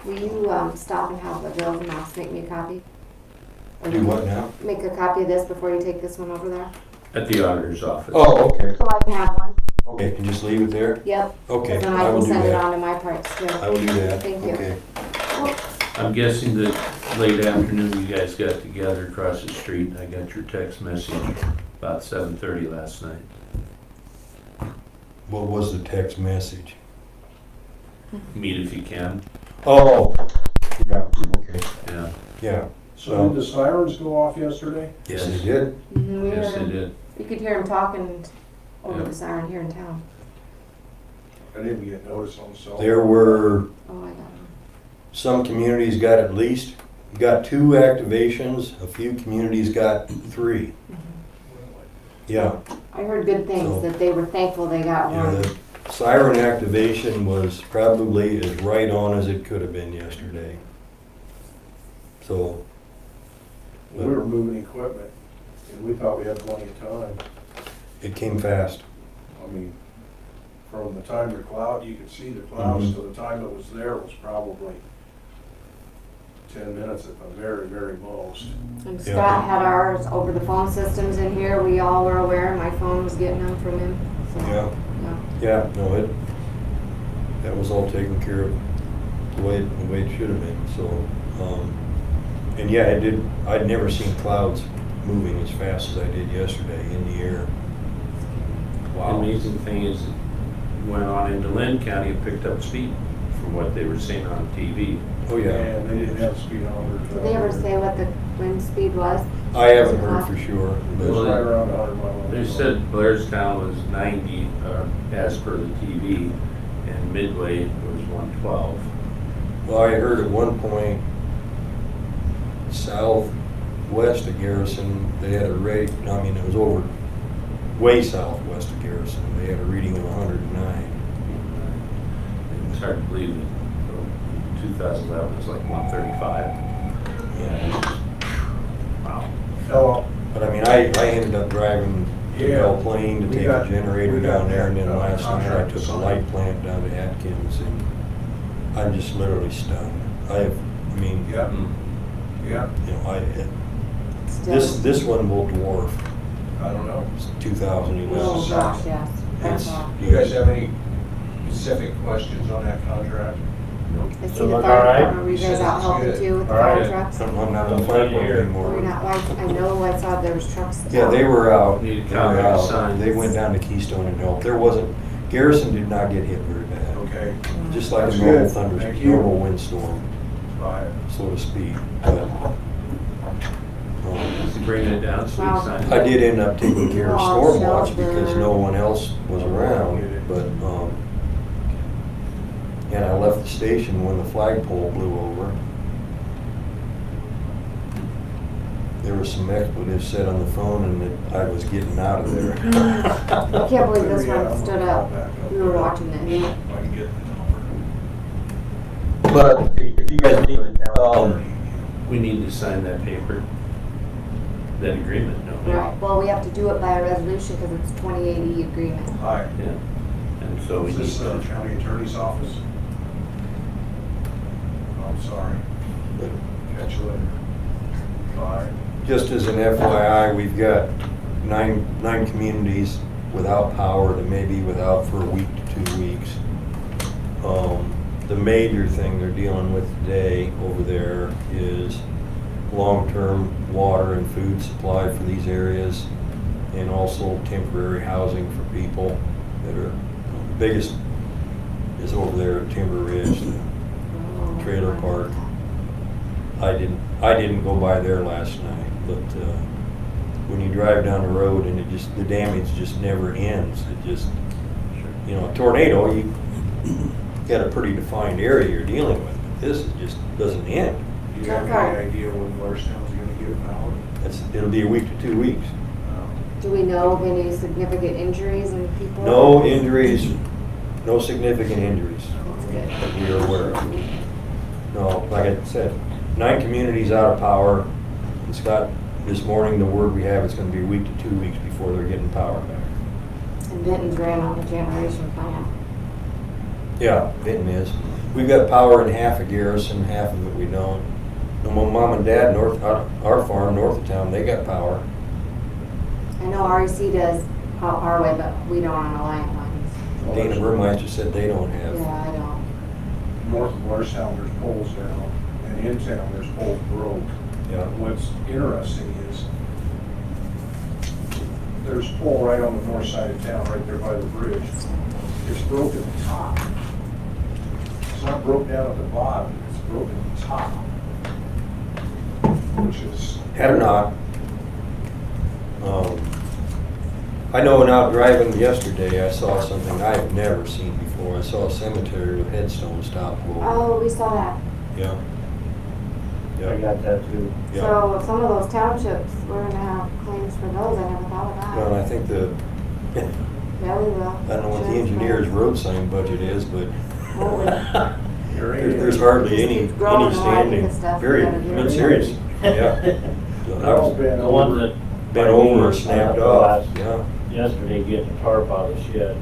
Will you, stop and have the girls and I'll make me a copy? Or Do what now? Make a copy of this before you take this one over there? At the auditor's office. Oh, okay. So I can have one? Okay, can you just leave it there? Yep. Okay, Then I I can will do send it that. on to my parts too. I will do that. Thank you. Okay. I'm guessing that late afternoon you guys got together across the street. I got your text message about 7:30 last night. What was the text message? Meet if you can. Oh, yeah, okay, Yeah. yeah. So did the sirens go off yesterday? Yes, they did. Mhm, we Yes, heard they him. did. You could hear him talking over Yeah. the siren here in town. I didn't get notice on the cell. There were, Oh, I got him. some communities got 2 activations, a few communities got 3. Yeah, I heard good things, So- that they were thankful they got yeah, one. the siren activation was probably as right on as it could have been yesterday. So, We were moving equipment, and we thought we had plenty of time. it came fast. I mean, from the time the cloud, you could see the clouds Mhm. to the time it was there was probably 10 minutes at the very, very most. And Yeah. Scott had ours over the phone systems in here, we all were aware, my phone was getting them from him, so. Yeah, Yeah. yeah, no, that was all taken care of the way it should have been, so, and yeah, I'd never seen clouds moving as fast as I did yesterday in the air. The amazing thing is, it went on into Lynn County and picked up speed from what they were seeing on TV. Oh, yeah. And they didn't have speedometers. Did they ever say what the wind speed was? I haven't heard for sure, It was but right around 100 miles. They said Blairstown was 90, as per the TV, and Midway was 112. well, I heard at one point, southwest of Garrison, they had a rate, I mean, it was over, way southwest of Garrison, they had a reading of 109. It's hard to believe that 2011 was like 135. Yeah. Wow. Hello. But I mean, I ended up driving to Yeah. Belle Plaine to We take got- a generator we got down there, and then that, last night I contract took a signed. light plant down to Atkins, and I'm just literally stunned. I mean, Yep, Mm. yep, you know, Still. this one will dwarf I don't know. 2011. Oh, gosh, yes. That's It's- all. Do you guys have any specific questions on that contract? I see So the look fire all right? department, were you guys Says out it's helping good. too with the All right. fire trucks? I'm not on Glad fire to hear. Or anymore. not, I know I saw there was trucks. Yeah, they were out. Need a They were copy out. signed. They went down to Keystone and helped. Garrison did not get hit very bad. Okay, Just like That's a normal good. thunder, Thank you. normal windstorm, bye. so to speak. But, Is he bringing it down so Wow. we sign it? I did end up taking care of Oh, storm watch because shelter. no one else was around, but, and I left the station when the flagpole blew over. There was some expletives said on the phone and that I was getting out of there. I can't believe this Yeah, one stood up. We were watching it. If I can get the number. But if you guys need, We need to sign that paper, that agreement, don't we? Right, well, we have to do it by a resolution because it's 2080 agreement. Hi, Yeah. And so we is need this the to, county attorney's office? I'm sorry. Catch you later. Bye. just as an FYI, we've got nine communities without power that may be without for a week to 2 weeks. The major thing they're dealing with today over there is long-term water and food supply for these areas, and also temporary housing for people that are, the biggest is over there at Timber Ridge, the trailer park. I didn't go by there last night, but when you drive down the road and the damage just never ends. It just, you know, a tornado, you got a pretty defined area you're dealing with. This just doesn't end. Do you have any idea when Blairstown's gonna get power? It'll be a week to 2 weeks. Do we know of any significant injuries and people? No injuries, no significant injuries That's good. that we are aware of. No, like I said, 9 communities out of power. It's got, this morning, the word we have, it's gonna be a week to 2 weeks before they're getting power back. And Benton's ran on the generation plan. Yeah, Benton is. We've got power in half of Garrison, half of it we don't. And my mom and dad north, our farm north of town, they got power. I know REC does out our way, but we don't on Alliant lines. Dana Burmeister said they don't have. Yeah, I don't. North of Marshtown, there's poles down, and in town, there's poles broke. Yeah. What's interesting is, there's a pole right on the north side of town, right there by the bridge. It's broken at the top. It's not broke down at the bottom, it's broken at the top. Which is, Had or not. I know when out driving yesterday, I saw something I've never seen before. I saw a cemetery with headstones topped over. Oh, we saw that. Yeah. I Yeah. got that too. Yeah. So some of those townships, we're gonna have claims for those. I never thought of that. Well, and I think Yeah, we will. I don't know what the engineer's road sign budget is, but Holy. there's hardly Just any keeps growing, the more I think standing. of stuff, Very, the better it I'm is. serious. Yeah. they're all bent The ones over. that. Bent over or snapped off, yeah. Yesterday getting the tarp out of the shed,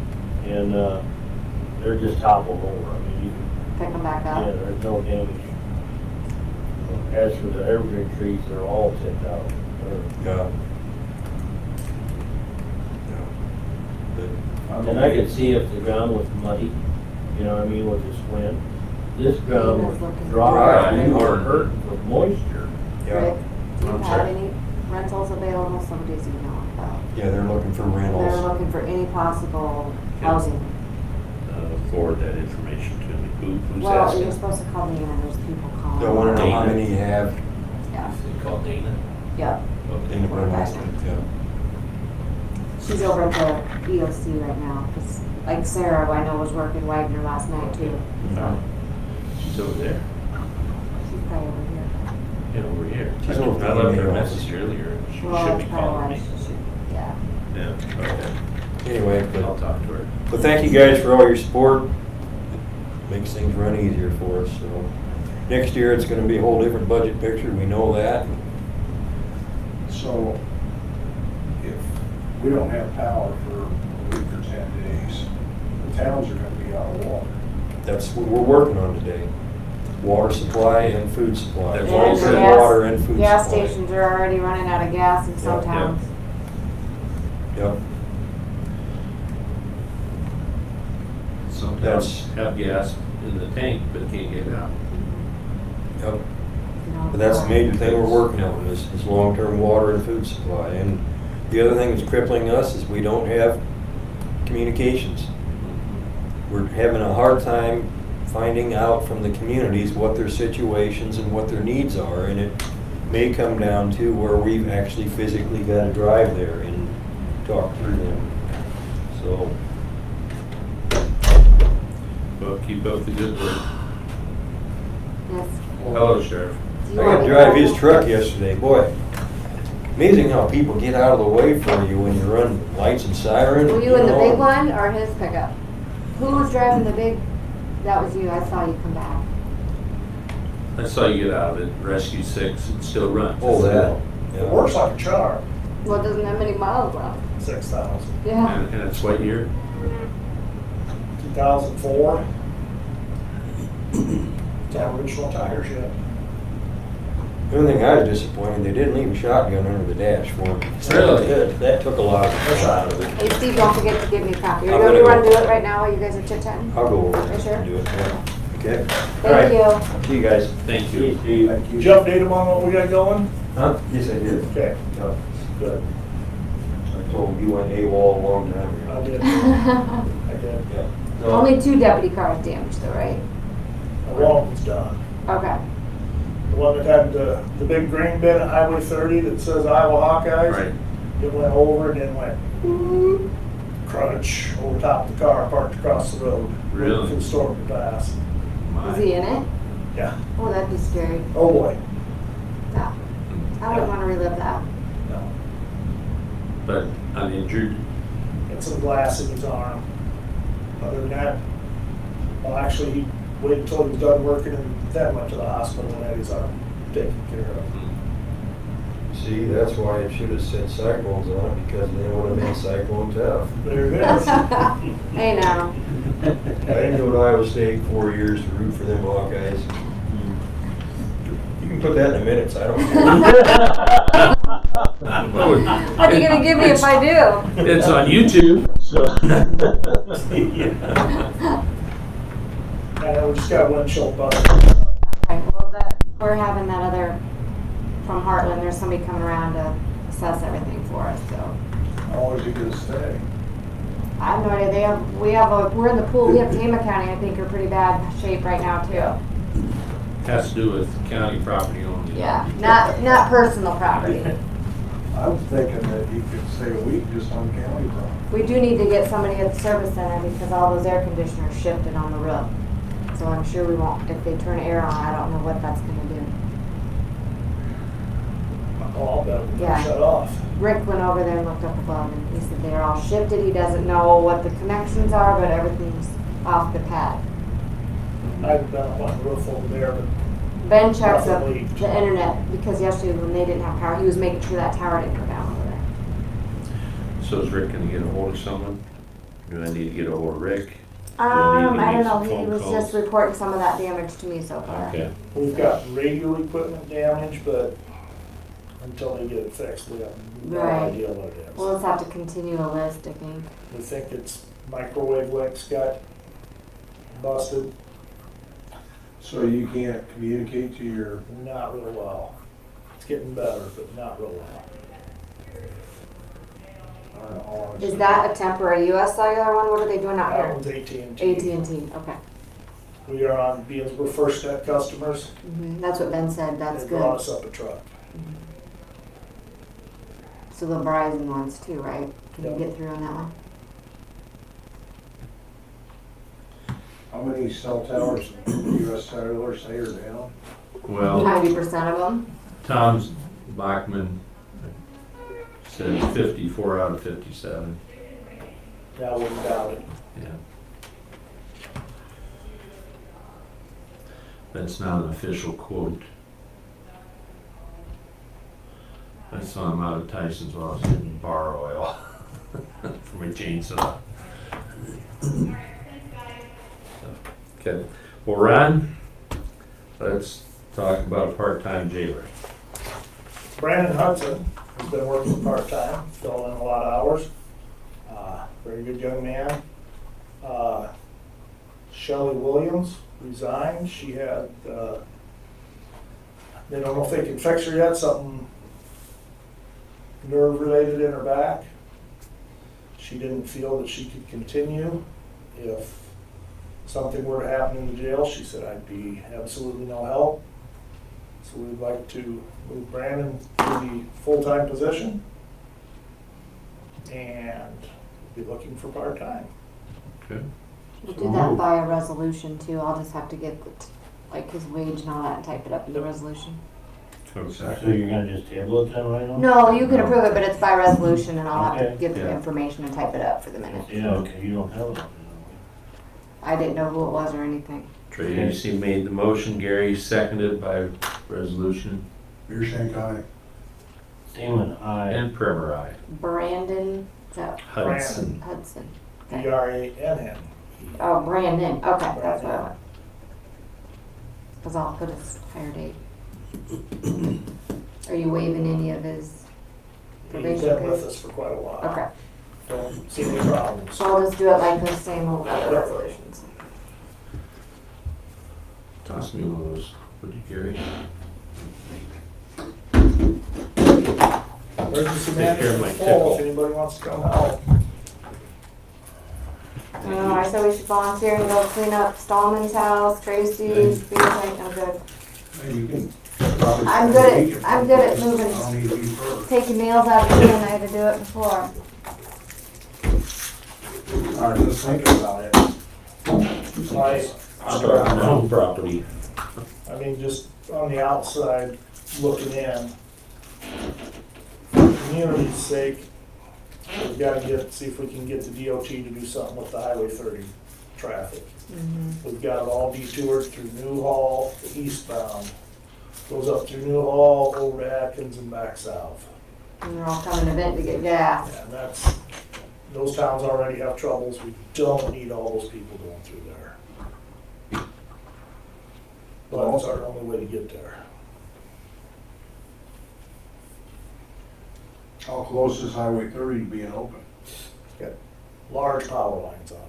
and, they're just toppled over. I mean, you can, Pick them back yeah, up. there's no damage. As for the evergreen trees, they're all tipped out. Yeah. And I could see if the ground was muddy, you know what I mean, with this wind. This ground was dry, Dry, and you were hard. hurting with moisture. Yeah, Rick, do you I'm have sorry. any rentals available? Somebody's emailing about. Yeah, they're looking for They're rentals. looking for any possible Yeah. housing. Forward that information to me. Who's Well, asking? you're supposed to call me and there's people calling. They want to know how many you have. Yeah, They call Dana? yeah. Dana Burmeister, yeah. She's over at the EOC right now, 'cause like Sarah, I know was working Wagner last night too. So She's over there. she's probably over here. And over here. She's over I left her a there. message earlier. She Well, should be that's probably calling why me. she should, yeah. Yeah, okay. Anyway, I'll but talk to her. thank you guys for all your support. Makes things run easier for us, so. Next year, it's gonna be a whole different budget picture, we know that. So, if we don't have power for a week or 10 days, the towns are gonna be out of water. That's what we're working on today. Water supply and food supply. That's And all the good. gas- Water and food Gas supply. stations are already running out of gas in some Yeah, yeah. towns. Yep, Some That's- towns have gas in the tank, but can't get it out. yep. You know, But that's the major thing we're working on is long-term water and food supply. And the other thing that's crippling us is we don't have communications. We're having a hard time finding out from the communities what their situations and what their needs are. And it may come down to where we've actually physically got to drive there and talk through them. So, Well, keep up the good work. Yes. Hello, Sheriff. Do you I want got me to drive his go? truck yesterday, boy. Amazing how people get out of the way for you when you run lights and sirens. Were you in the know. big one or his pickup? Who was driving the big? That was you. I saw you come back. I saw you get out of it, Rescue 6, and still runs. Oh, that. It works like a charm. Well, it doesn't have many miles left. 6,000. Yeah. And it's what year? 2004. It's all original tires yet. The only thing I was disappointed, they didn't leave a shotgun under the dash for me. Really? That took a lot out of it. Hey Steve, don't forget to give me a copy. Are I'm you gonna want to go. do it right now while you guys are chit-chatting? I'll go over You sure? and do it, yeah. Okay. All Thank right. you. See you guys. Thank Hey, you. Steve. Did you update them on what we got going? Huh? Yes, I did. Okay, Yeah. good. I told him you went AWOL a long time I ago. did. I did. Yeah. No, Only 2 deputy cars damaged though, right? The one was done. Okay. The one that had the big green bin at Highway 30 that says Iowa Hawkeyes. Right. It went over and then went whoop, crunch over top of the car parked across the road. Really? Waiting for the storm to pass. Is he in it? Yeah. Oh, that'd be scary. Oh boy. Yeah. I wouldn't want to relive that. No. But uninjured? And some glass in his arm. Other than that, well, actually, he waited until he was done working and then went to the hospital and had his arm taken care of. See, that's why it should have said cyclones on it, because then it would have been cyclone tough. There it is. Hey now, I didn't go to Iowa State 4 years to root for them Hawkeyes. You can put that in the minutes, I don't care. what are you gonna give me if I do? It's on YouTube, so. And we just got windshield bust. Okay, well, we're having that other, from Heartland, there's somebody coming around to assess everything for us, so. How long is he gonna stay? I have no idea, we're in the pool, we have Tama County, I think, are pretty bad shape right now too. Has to do with county property only. Yeah, not personal property. I'm thinking that he could stay a week just on county property. We do need to get somebody at the service center because all those air conditioners shifted on the roof. So I'm sure we won't, if they turn air on, I don't know what that's gonna do. Oh, I'll bet we Yeah. shut off. Rick went over there and looked up above and he said they're all shifted. He doesn't know what the connections are, but everything's off the pad. I haven't been on one roof over there, but Ben checks up Nothing leaked. the internet because yesterday when they didn't have power, he was making sure that tower didn't go down over there. So is Rick gonna get a hold of someone? Do I need to get a hold of Rick? I don't know, some he phone was calls? just reporting some of that damage to me so far. Okay. we've got radio equipment damage, but until they get it fixed, we have no Right. idea what it is. We'll just have to continue a list, I think. We think it's microwave links got busted, So you can't communicate to your, not real well. It's getting better, but not real well. honestly. Is that a temporary US cellular one? What are they doing out That here? one's AT&T. AT&T, okay. We are on, being we're first net customers. That's what Ben said, that's They brought good. us up a truck. So the Verizon ones too, right? Can you Yeah. get through on that one? How many cell towers, US Cellular say are down? Well, 90% of them? Tom's Bachman said 54 out of 57. Yeah, I wouldn't doubt it. Yeah. That's not an official quote. I saw him out of Tyson's while I was getting bar oil for my chainsaw. Okay, well, Ron, let's talk about a part-time jailer. Brandon Hudson has been working part-time, filling in a lot of hours. Very good young man. Shelley Williams resigned. She had, they don't know if they can fix her yet, something nerve-related in her back. She didn't feel that she could continue. If something were to happen in the jail, she said, I'd be absolutely no help. So we'd like to move Brandon to the full-time position and be looking for part-time. Okay. We'll do that by a resolution too. I'll just have to get like his wage and all that and type it up in the resolution. So you're gonna just table it then right now? No, you can approve it, but it's by resolution and I'll have to Okay. get the Yeah. information and type it up for the minutes. Yeah, okay, you don't have it. I didn't know who it was or anything. Tracy made the motion, Gary seconded by resolution, Beer Shank Eye. Seaman, aye. and Primer aye. Brandon, is that Hudson. Hudson? Okay. B-R-A-N-N. Oh, Brandon, okay, that's what I want. Cause I'll put his hire date. Are you waiving any of his He's probation been with period? us for quite a while. Okay, Don't see any problems. so I'll just do it like the same old other resolutions. Toss me one of those, would you, Gary? Emergency Take care of management my full, tickle. if anybody wants to come help. I said we should volunteer and go clean up Stallman's house, Tracy's, Beer Tank, I'm good. Hey, you can probably. I'm good at moving. I don't need to be first. Taking meals out of the bin, I had to do it before. I was just thinking about it. Start on my own property. I mean, just on the outside, looking in, for community's sake, we've got to see if we can get the DOT to do something with the Highway 30 traffic. We've got it all detoured through Newhall, the eastbound. Goes up through Newhall, over to Atkins and back south. And they're all coming to Benton to get gas. And that's, those towns already have troubles. We don't need all those people going through there. But it's our only way to get there. How close is Highway 30 to being open? Got large power lines on it.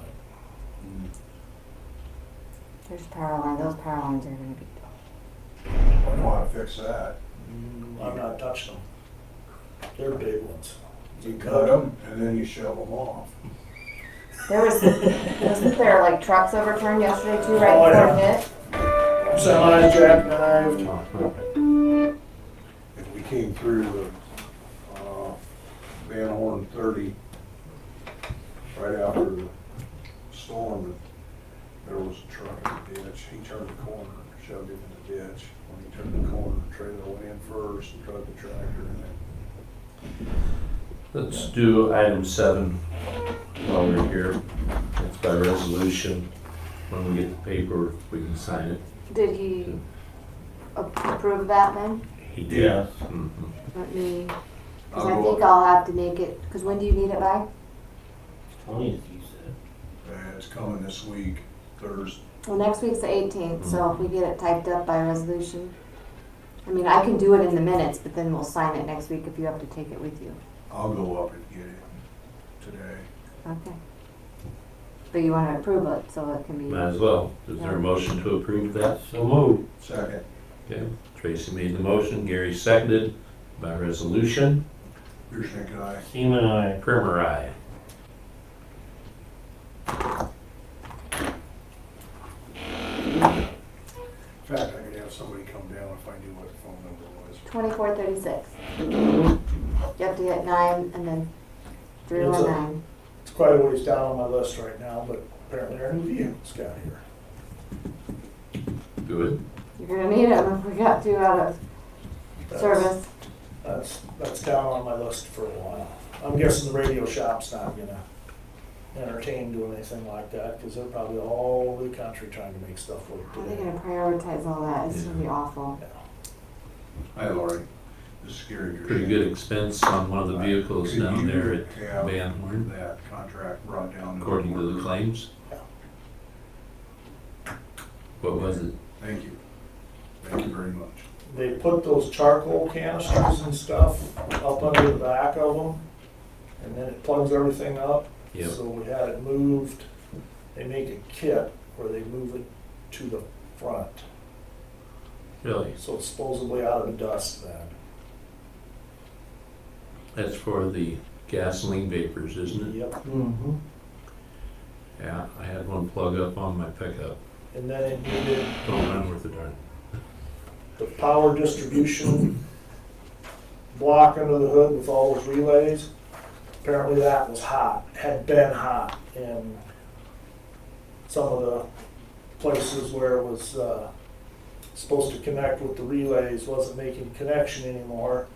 There's power line, those power lines are gonna be. I know how to fix that. I'm not touching them. They're big ones. You cut them and then you shove them off. Wasn't there like trucks overturned yesterday too, right Oh, before yeah. it hit? Semis jackknifed. And we came through the Van Horn 30 right after the storm. And there was a truck in the ditch. He turned the corner, shoved him in the ditch. When he turned the corner, the trailer went in first and drug the tractor in it. Let's do item 7 while we're here. It's by resolution. When we get the paper, we can sign it. Did he approve that then? He did. Yes. Mhm. Let me, cause I'll I go think up. I'll have to make it, cause when do you need it by? 20th, you said. And it's coming this week, Thursday. Well, next week's the 18th, so if we get it typed up by resolution. I mean, I can do it in the minutes, but then we'll sign it next week if you have to take it with you. I'll go up and get it today. Okay. But you wanna approve it, so it can be. Might as well. Is there a motion to approve that? So moved. Second. Okay. Tracy made the motion, Gary seconded by resolution. You're thinking I. Seaman, aye. Primer, aye. In fact, I could have somebody come down if I knew what the phone number was. 2436. You have to hit 9 and then 319. It's quite a ways down on my list right now, but apparently our new vehicle's got here. Good. You're gonna need them if we got 2 out of service. That's down on my list for a while. I'm guessing the radio shop's not gonna entertain doing anything like that, because they're probably all over the country trying to make stuff work How are they today. gonna prioritize all that? It's gonna be awful. Hi, Lori. This is Gary. Pretty good expense on one of the vehicles Could down you there at have Van Horn, That contract brought down. according to the claims. What was it? Thank you. Thank you very much. They put those charcoal canisters and stuff up under the back of them, and then it plugs everything up. Yep. So we had it moved. They make a kit where they move it to the front. Really? So it's supposedly out of the dust then. That's for the gasoline vapors, isn't it? Yep. Mm-hmm. Yeah, I had one plug up on my pickup. And then it needed Don't run worth a darn. the power distribution block under the hood with all those relays. Apparently that was hot, had been hot in some of the places where it was supposed to connect with the relays, wasn't making connection anymore.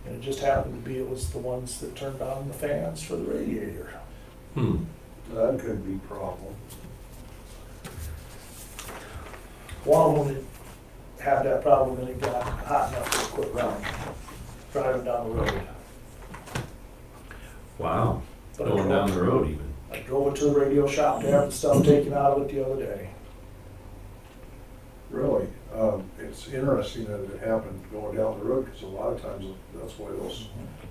And it just happened to be, it was the ones that turned on the fans for the radiator. That could be a problem. One of them had that problem and it got hot enough to quit running, driving down the road. Wow. But I Going drove- down the road even. I drove it to the radio shop to have the stuff taken out of it the other day. Really, it's interesting that it happened going down the road, because a lot of times that's why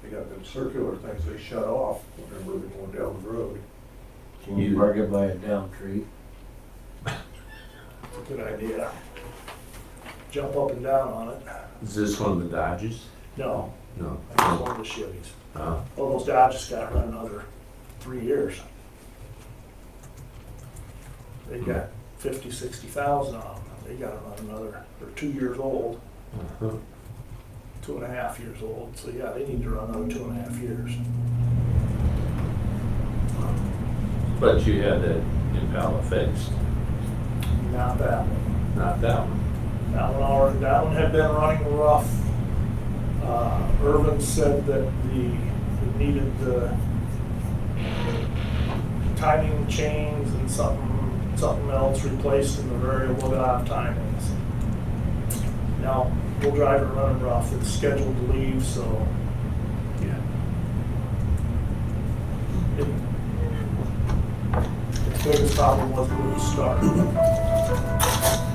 they got them circular things, they shut off whenever they're going down the road. Can you park it by a down tree? It's a good idea. Jump up and down on it. Is this one of the Dodges? No, No. that's one of the Chevys. Well, those Dodges got run another 3 years. They got 50, 60,000 on them. They got to run another, they're 2 years old, Uh-huh. 2.5 years old. So yeah, they need to run another 2.5 years. But you had that Impala fixed, Not that one. not that one. That one had been running rough. Irvin said that it needed the timing chains and something else replaced in the variable valve timings. No, we'll drive it running rough. It's scheduled to leave, so. Yeah. Its biggest problem was with the start.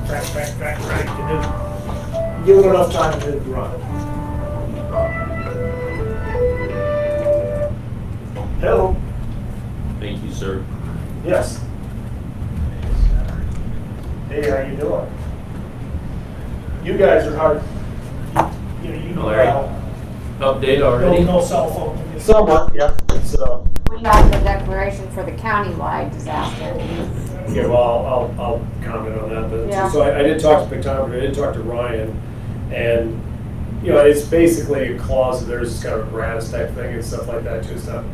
Crack, and then give it enough time to run. Hello, Thank you, sir. yes. Hey, how you doing? You guys are hard, you know Larry? how. Update already? No cell phone. Somewhat, yeah. It's, We got the declaration for the countywide disaster. Yeah, well, I'll comment on that, but, Yeah. so I did talk to Pictometry, I did talk to Ryan, and, you know, it's basically a clause of theirs, it's kind of a gratis type thing and stuff like that, too, stuff.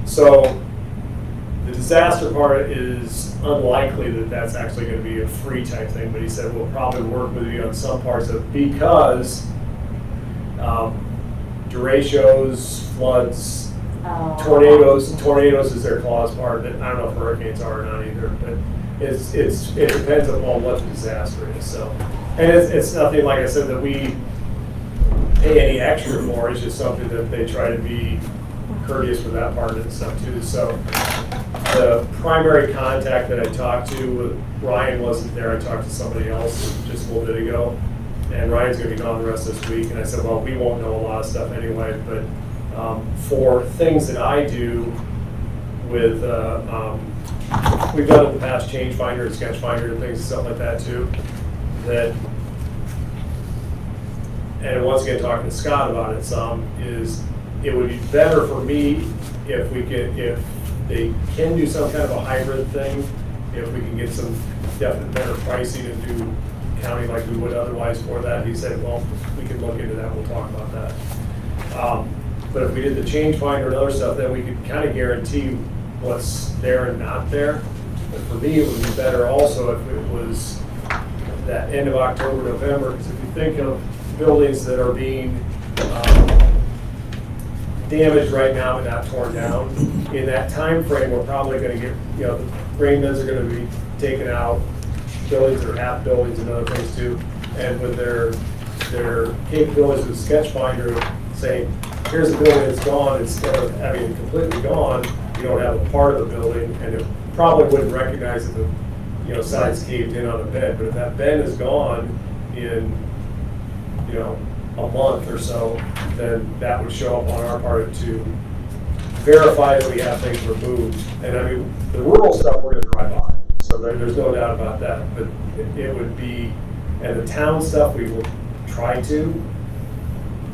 So, the disaster part is unlikely that that's actually gonna be a free type thing, but he said we'll probably work with you on some parts of, because, derechos, floods, tornadoes is their clause part, that I don't know if hurricanes are or not either, but it depends upon what the disaster is, so. And it's nothing, like I said, that we pay any extra for, it's just something that they try to be courteous with that part and stuff too, so. The primary contact that I talked to, Ryan wasn't there, I talked to somebody else just a little bit ago, and Ryan's gonna be gone the rest of this week, and I said, well, we won't know a lot of stuff anyway, but for things that I do with, we've done in the past change finder and sketch finder and things, stuff like that too, that, and once again, talking to Scott about it some, is it would be better for me if they can do some kind of a hybrid thing, if we can get some definite better pricing and do county like we would otherwise for that. He said, well, we can look into that, we'll talk about that. But if we did the change finder and other stuff, then we could kind of guarantee what's there and not there. But for me, it would be better also if it was that end of October, November, because if you think of buildings that are being damaged right now but not torn down, in that time frame, we're probably going to get, you know, the grain bins are going to be taken out, buildings or half buildings and other things too, and with their capabilities with sketch finder saying, here's a building that's gone, instead of having it completely gone, you don't have a part of the building, and it probably wouldn't recognize that the, you know, sides caved in on a bed, but if that bed is gone in, you know, a month or so, then that would show up on our part to verify that we have things removed. And I mean, the rural stuff we're gonna drive by, so there's no doubt about that, but it would be, and the town stuff we will try to,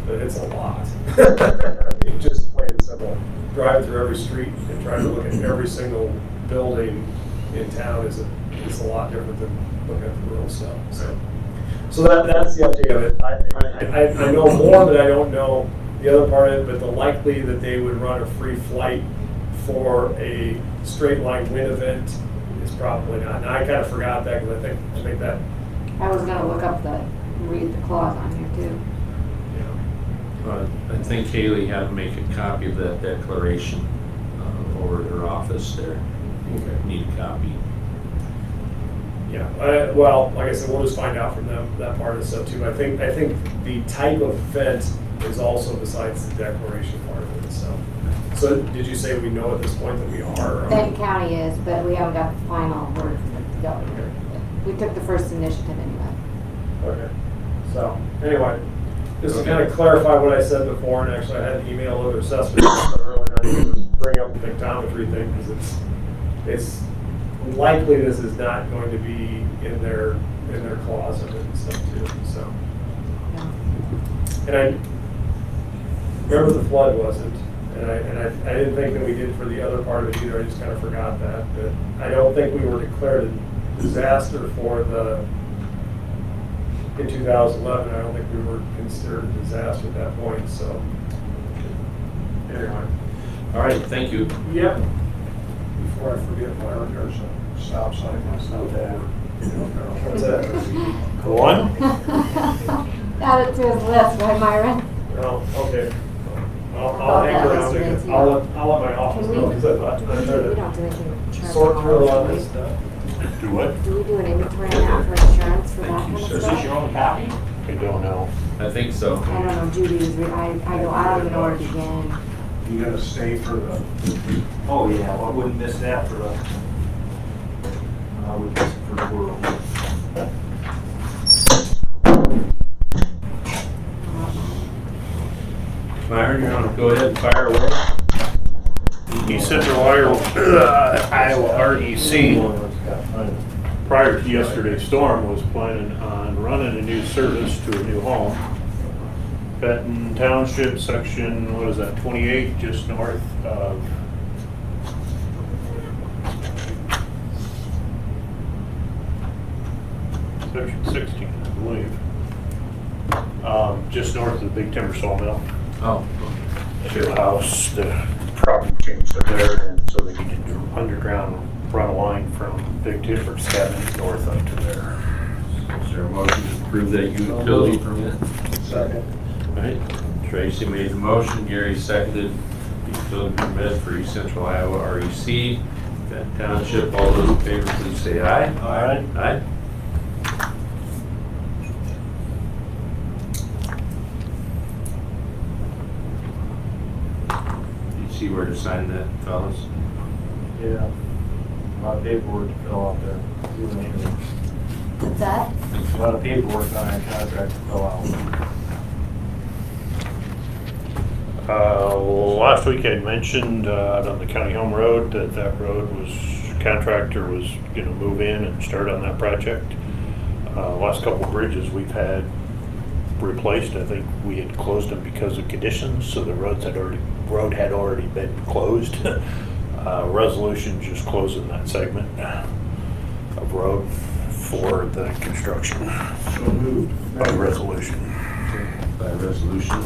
but it's a lot. I mean, just plain and simple, driving through every street and trying to look at every single building in town is a lot different than looking at the rural stuff, so that's the update of it. I know more, but I don't know the other part of it, but the likely that they would run a free flight for a straight line wind event is probably not. Now, I kind of forgot that because I think that. I was gonna look up read the clause on here too. I think Haley had to make a copy of that declaration over at her office there. Okay. Need a copy. Yeah, well, like I said, we'll just find out from them, that part of stuff too. But I think the type of event is also besides the declaration part of it, so. So did you say we know at this point that we are? Benton County is, but we haven't got the final word from the governor. We took the first initiative anyway. Okay, so, anyway, just to kind of clarify what I said before, and actually I had an email over assessment earlier, I didn't even bring up the pictometry thing, because it's likely this is not going to be in their clause of it and stuff too, so. And I remember the flood wasn't, and I didn't think that we did for the other part of it either, I just kind of forgot that, but I don't think we were declared a disaster for in 2011, I don't think we were considered a disaster at that point, so. Anyway. All right, thank you. Yep. Before I forget, Larry, there's a stop sign that's not there. What's that? Go on. Add it to his list, right, Myron? Oh, okay. I'll hang around, because I'll let my office know, because I thought, We don't do anything. sort through all this stuff. Do what? Do we do an inventory now for insurance for that kind of Is this stuff? your own copy? I don't know. I think so. I don't know, Judy was, I don't even know where to begin. You gotta stay for the, Oh, yeah, well, I wouldn't miss that for the, I would miss it for the world. Myron, you wanna go ahead and fire away? East Central Iowa REC, prior to yesterday's storm, was planning on running a new service to a new home. Benton Township, section, what is that, 28, just north of section 16, I believe. Just north of the big timber sawmill. Oh. The house, the property changed up there, and so they needed to underground run a line from Big Timber's cabin north up to there. Is there a motion to approve that utility permit? second. Right, Tracy made the motion, Gary seconded the utility permit for East Central Iowa REC. Benton Township, all those in favor, please say aye. Aye. Aye. You see where to sign that, fellas? Yeah. A lot of paperwork to fill out there. What's that? A lot of paperwork on that contract to fill out. Last week I mentioned out on the county home road that road was, contractor was gonna move in and start on that project. Last couple of bridges we've had replaced, I think we had closed them because of conditions, so the road had already been closed. Resolution just closing that segment of road for the construction. So moved. By resolution. By resolution.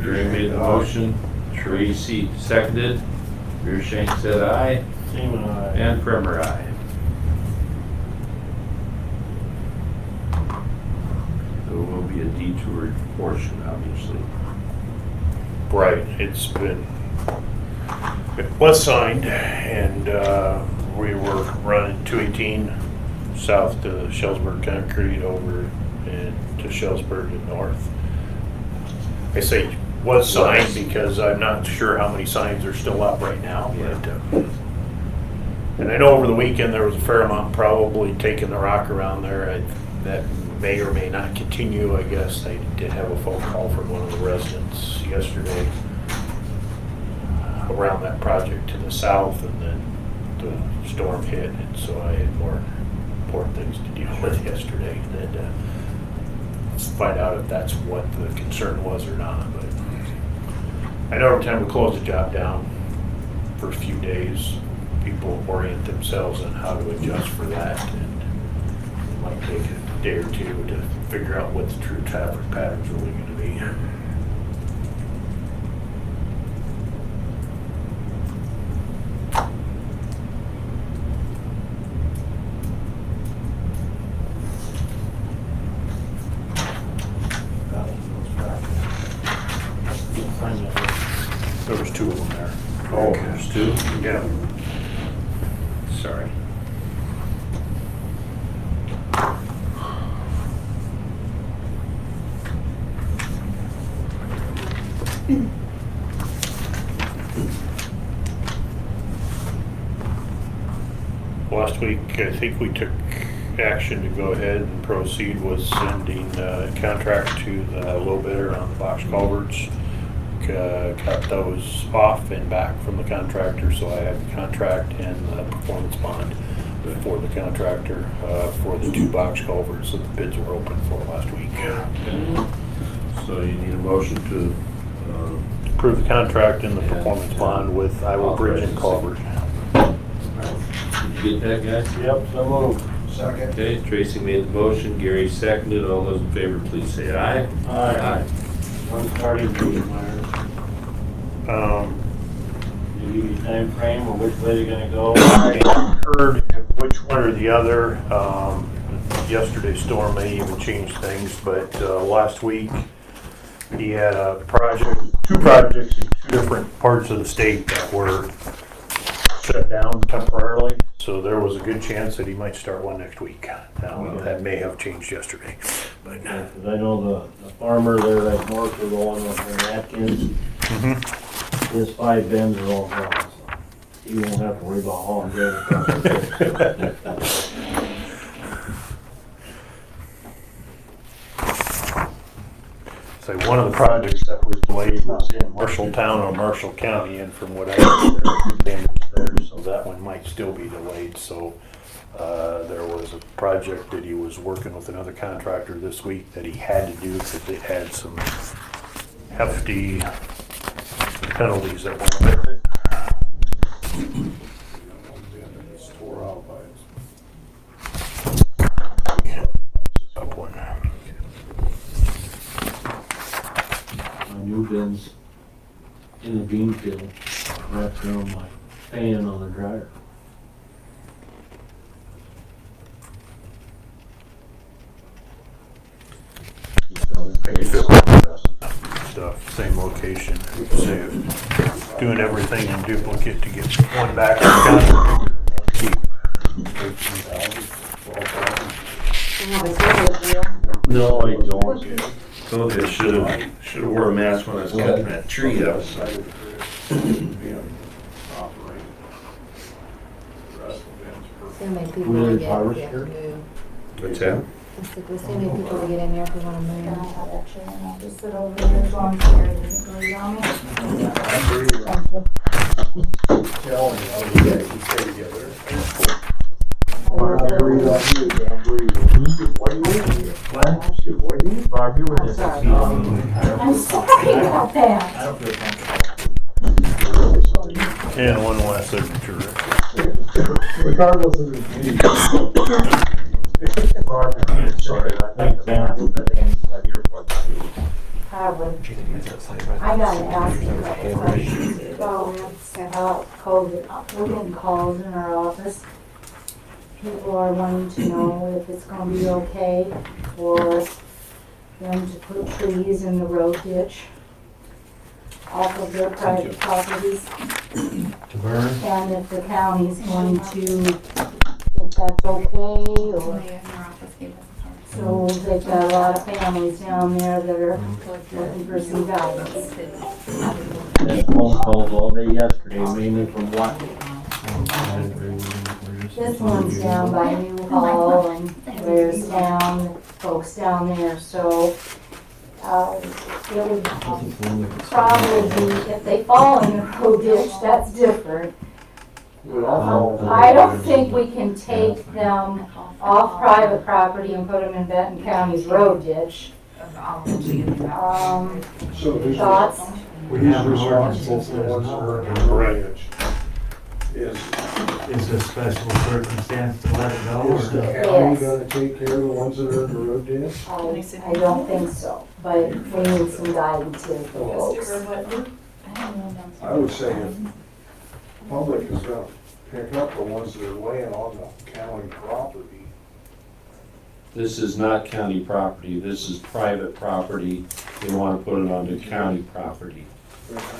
Gary made the motion, Tracy seconded, Rearshank said aye, Seaman, aye. and Primer aye. There will be a detoured portion, obviously. Right, it was signed, and we were running 218 south to Shellsburg Concrete over and to Shellsburg and north. I say was signed because I'm not sure how many signs are still up right now, but and I know over the weekend there was a fair amount probably taking the rock around there. That may or may not continue. I guess they did have a phone call from one of the residents yesterday around that project to the south, and then the storm hit, and so I had more important things to deal with yesterday. And let's find out if that's what the concern was or not. But I know every time we close the job down for a few days, people orient themselves on how to adjust for that, and it might take a day or two to figure out what the true traffic pattern's really going to be. There was two of them there. Oh, there's two? Yeah. Sorry. Last week, I think we took action to go ahead and proceed with sending a contract to the low bidder on the box culverts. Cut those off and back from the contractor, so I have the contract and the performance bond for the contractor for the two box culverts that the bids were open for last week. So you need a motion to, Approve the contract and the performance bond with Iowa Bridge and Culvert. did you get that, guys? Yep, so moved. Second. Okay, Tracy made the motion, Gary seconded, all those in favor, please say aye. Aye. I'm starting to Myers. You give me time frame or which way they're gonna go? I heard which one or the other. Yesterday's storm may even change things, but last week he had two projects in two different parts of the state that were shut down temporarily. So there was a good chance that he might start one next week. Now, that may have changed yesterday, but. Because I know the farmer there that's north of the one with the Atkins, his 5 bins are all gone, so he won't have to worry about hauling grain across the creek. So one of the projects that was delayed was in Marshalltown or Marshall County, and from what I understand, there, so that one might still be delayed. So there was a project that he was working with another contractor this week that he had to do because it had some hefty penalties that went with it. It's tore out by Up one. My new bins in the bean field, wrapped around my fan on the dryer. Stuff, same location, so doing everything in duplicate to get one back to No, I don't. Told you I should've wore a mask when I was cutting that tree up. being operated. The rest of them is So many people Really to get, harvest get here? moved. What's that? I said, there's so many people to get in there if we wanna move. Actually, and I'll just sit over here as long as Gary doesn't go down me. Thank you. telling you, how you guys can stay together. I will. Bob, you were I'm sorry. I'm sorry about that. I don't feel comfortable. And one last signature. Regardless of his needs. Sorry, I think Probably. I gotta ask you a couple questions about COVID. We're getting calls in our office. People are wanting to know if it's gonna be okay for them to put trees in the road ditch off of their private properties. To burn? And if the county's going to, if that's okay, or, so they've got a lot of families down there that are looking for some guidance. Had phone calls all day yesterday, mainly from what? This one's down by New Hall and there's folks down there, so, it would probably be, if they fall in the road ditch, that's different. I don't think we can take them off private property and put them in Benton County's road ditch. So who's Thoughts? responsible for the ones that are in the range? Is a special circumstance to let it go, Is the or? county Yes. gonna take care of the ones that are in the road ditch? I don't think so, but we need some guidance here for folks. I would say if public is gonna pick up the ones that are laying on the county property, This is not county property, this is private property. They wanna put it onto county property.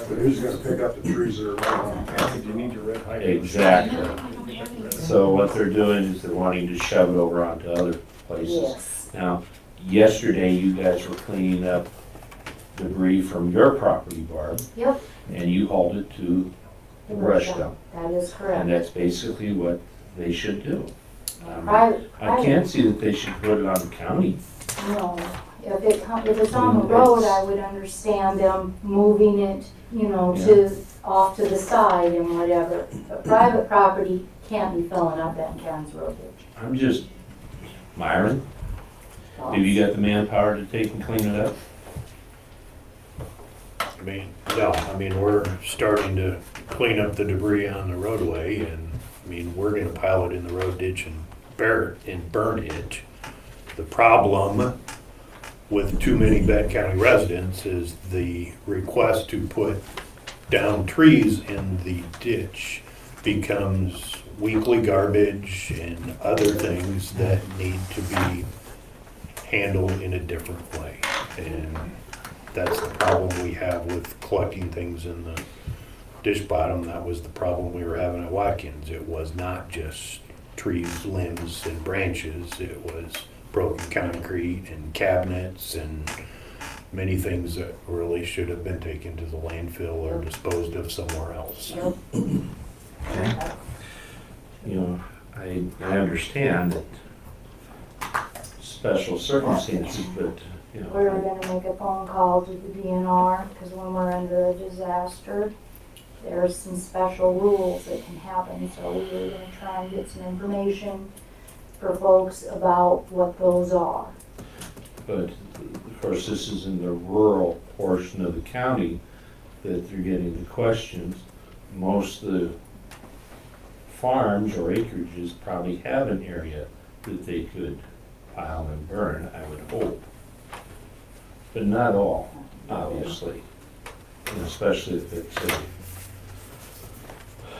but who's gonna pick up the trees that are laying on the county? You need your red hydrant. Exactly. So what they're doing is they're wanting to shove it over onto other places. Yes, Now, yesterday you guys were cleaning up debris from your property, Barb, yep, and you hauled it to the brush dump. that is And correct. that's basically what they should do. Private, I can't see that they should put it on the county. no, if it's on the road, I would understand them moving it, off to the side and whatever. But private property can't be filling up Benton County's road ditch. I'm just, Myron, have you got the manpower to take and clean it up? I mean, we're starting to clean up the debris on the roadway, and, I mean, we're gonna pile it in the road ditch and burn it. The problem with too many Benton County residents is the request to put down trees in the ditch becomes weekly garbage and other things that need to be handled in a different way. And that's the problem we have with collecting things in the ditch bottom, that was the problem we were having at Watkins. It was not just trees, limbs, and branches. It was broken concrete and cabinets and many things that really should have been taken to the landfill or disposed of somewhere else. Yep. Okay. You know, I understand that special circumstances, but, you We were know, gonna make a phone call to the DNR, because when we're under a disaster, there's some special rules that can happen, so we were gonna try and get some information for folks about what those are. but of course, this is in the rural portion of the county that they're getting the questions. Most of the farms or acreages probably have an area that they could pile and burn, I would hope. But not all, obviously, and especially if it's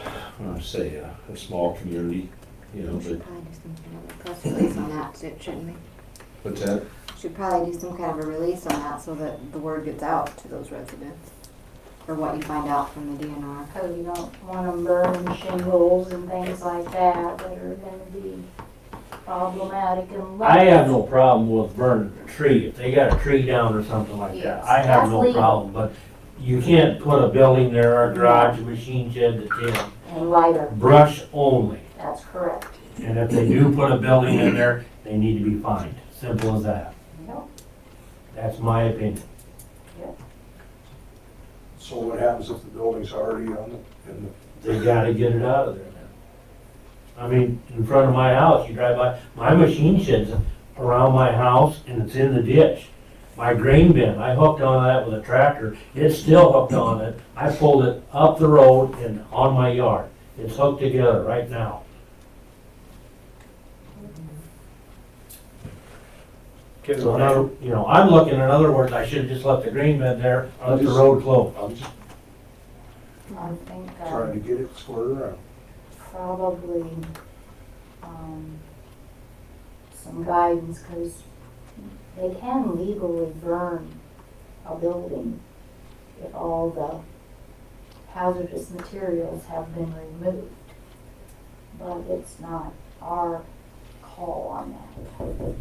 I want to say a small community, you know, We but, should probably do some kind of a press release on that, shouldn't we? what's that? Should probably do some kind of a release on that so that the word gets out to those residents. Or what you find out from the DNR. Because you don't want them burning shingles and things like that that are gonna be problematic unless. I have no problem with burning a tree, if they got a tree down or something like that, Yes, I have that's no legal. problem, but you can't put a building there, or a garage, a machine shed, that's in And lighter, brush only. that's correct. And if they do put a building in there, they need to be fined, simple as that. Yep. That's my opinion. So what happens if the building's already on the, in the, They gotta get it out of there then. I mean, in front of my house, you drive by, my machine shed's around my house and it's in the ditch. My grain bin, I hooked on that with a tractor, it's still hooked on it. I pulled it up the road and on my yard. It's hooked together right now. So now, you know, I'm looking, in other words, I should've just left the grain bin there, let the road closed. I'm just I think, trying to get it squared around. probably, some guidance, because they can legally burn a building if all the hazardous materials have been removed. But it's not our call on that.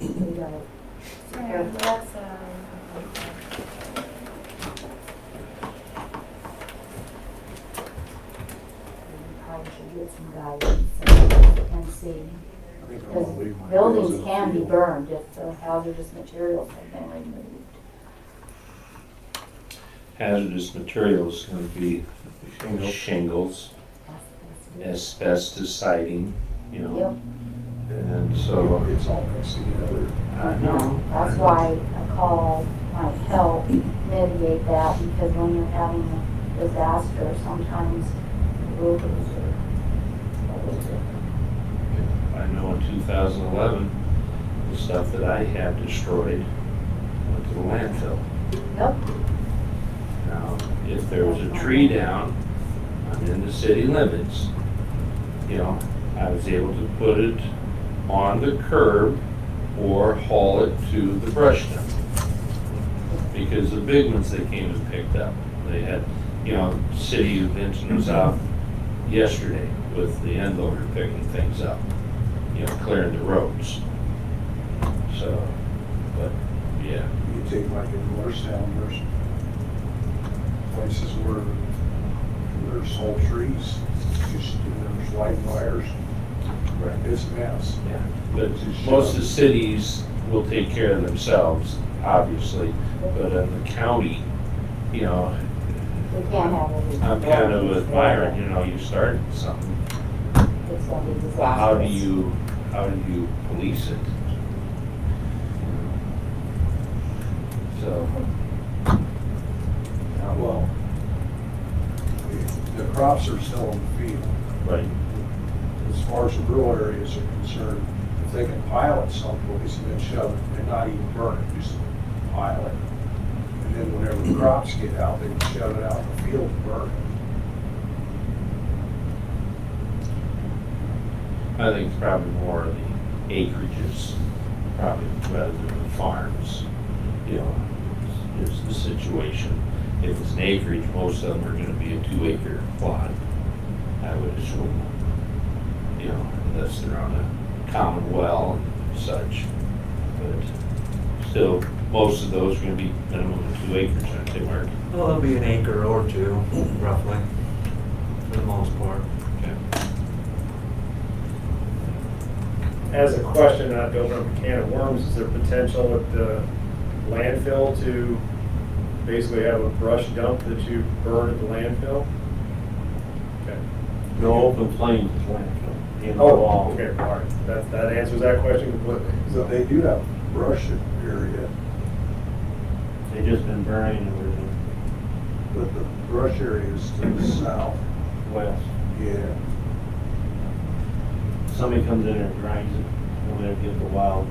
We gotta be careful. Probably should get some guidance and see. I think I'm Because gonna leave my buildings nails in the can be field. burned if the hazardous materials have been removed. Hazardous materials going to be shingles, asbestos siding, you Yep, know, and so, It's all mixed together. I know. that's why a call might help mitigate that, because when you're having a disaster, sometimes roofers are always different. I know in 2011, the stuff that I had destroyed went to the landfill. Yep, Now, if there was a tree down, I'm in the city limits, you know, I was able to put it on the curb or haul it to the brush dump. Because the big ones they came and picked up, they had, you know, city of Benton was out yesterday with the end loader picking things up, you know, clearing the roads. So, but, yeah. You take like in Morristown, there's places where there's whole trees, there's light wires. It's a mess. Yeah, but most of the cities will take care of themselves, obviously, but in the county, you know, we can't have it. I'm kind of with Byron, you know, you started something, It's gonna be disastrous. how do you police it? So, Well, the crops are still in the field. right, As far as the rural areas are concerned, if they can pile it someplace and then shove it, and not even burn it, just pile it. And then whenever the crops get out, they can shove it out in the field and burn it. I think it's probably more of the acreages, probably rather than the farms, you know, is the situation. if it's an acreage, most of them are gonna be a 2-acre plot, I would assume. You know, unless they're on a common well and such. But still, most of those are gonna be minimum of 2 acres, aren't they, Mark? Well, it'll be an acre or two, roughly, for the most part. Okay. As a question, not to open up a can of worms, is there potential with the landfill to basically have a brush dump that you burn at the landfill? Okay. No open flames is landfill. In the Oh, wall. okay, all right. That answers that question completely. So they do have brush area, They just been burning everything but the brush area is to the south. west. Yeah. Somebody comes in and grinds it when they get the wild.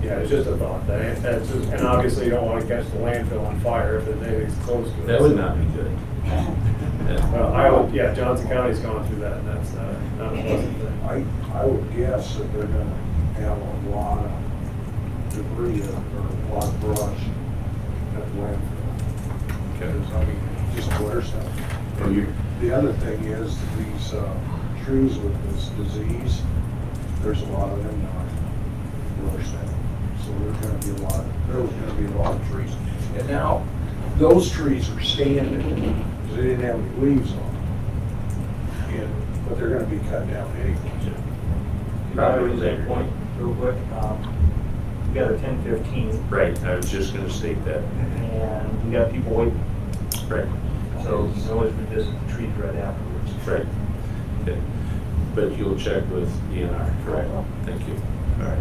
Yeah, it's just a thought. That's just, and obviously you don't want to catch the landfill on fire if there's anything close to it. That would not be good. Well, yeah, Johnson County's gone through that, and that's not a pleasant thing. I would guess that they're gonna have a lot of debris or a lot of brush at the landfill. Because, I mean, just clear stuff. Oh, you- The other thing is that these trees with this disease, there's a lot of them not brush down. So there's gonna be a lot of trees. And now, those trees are standing, because they didn't have any leaves on them. But they're gonna be cut down anyway. Probably was that point. Real quick, we got a 10:15 Right, I was just gonna state that. and we got people waiting, Right, so you can always revisit the trees right afterwards. right. Okay. But you'll check with DNR, correct? Thank you. All right.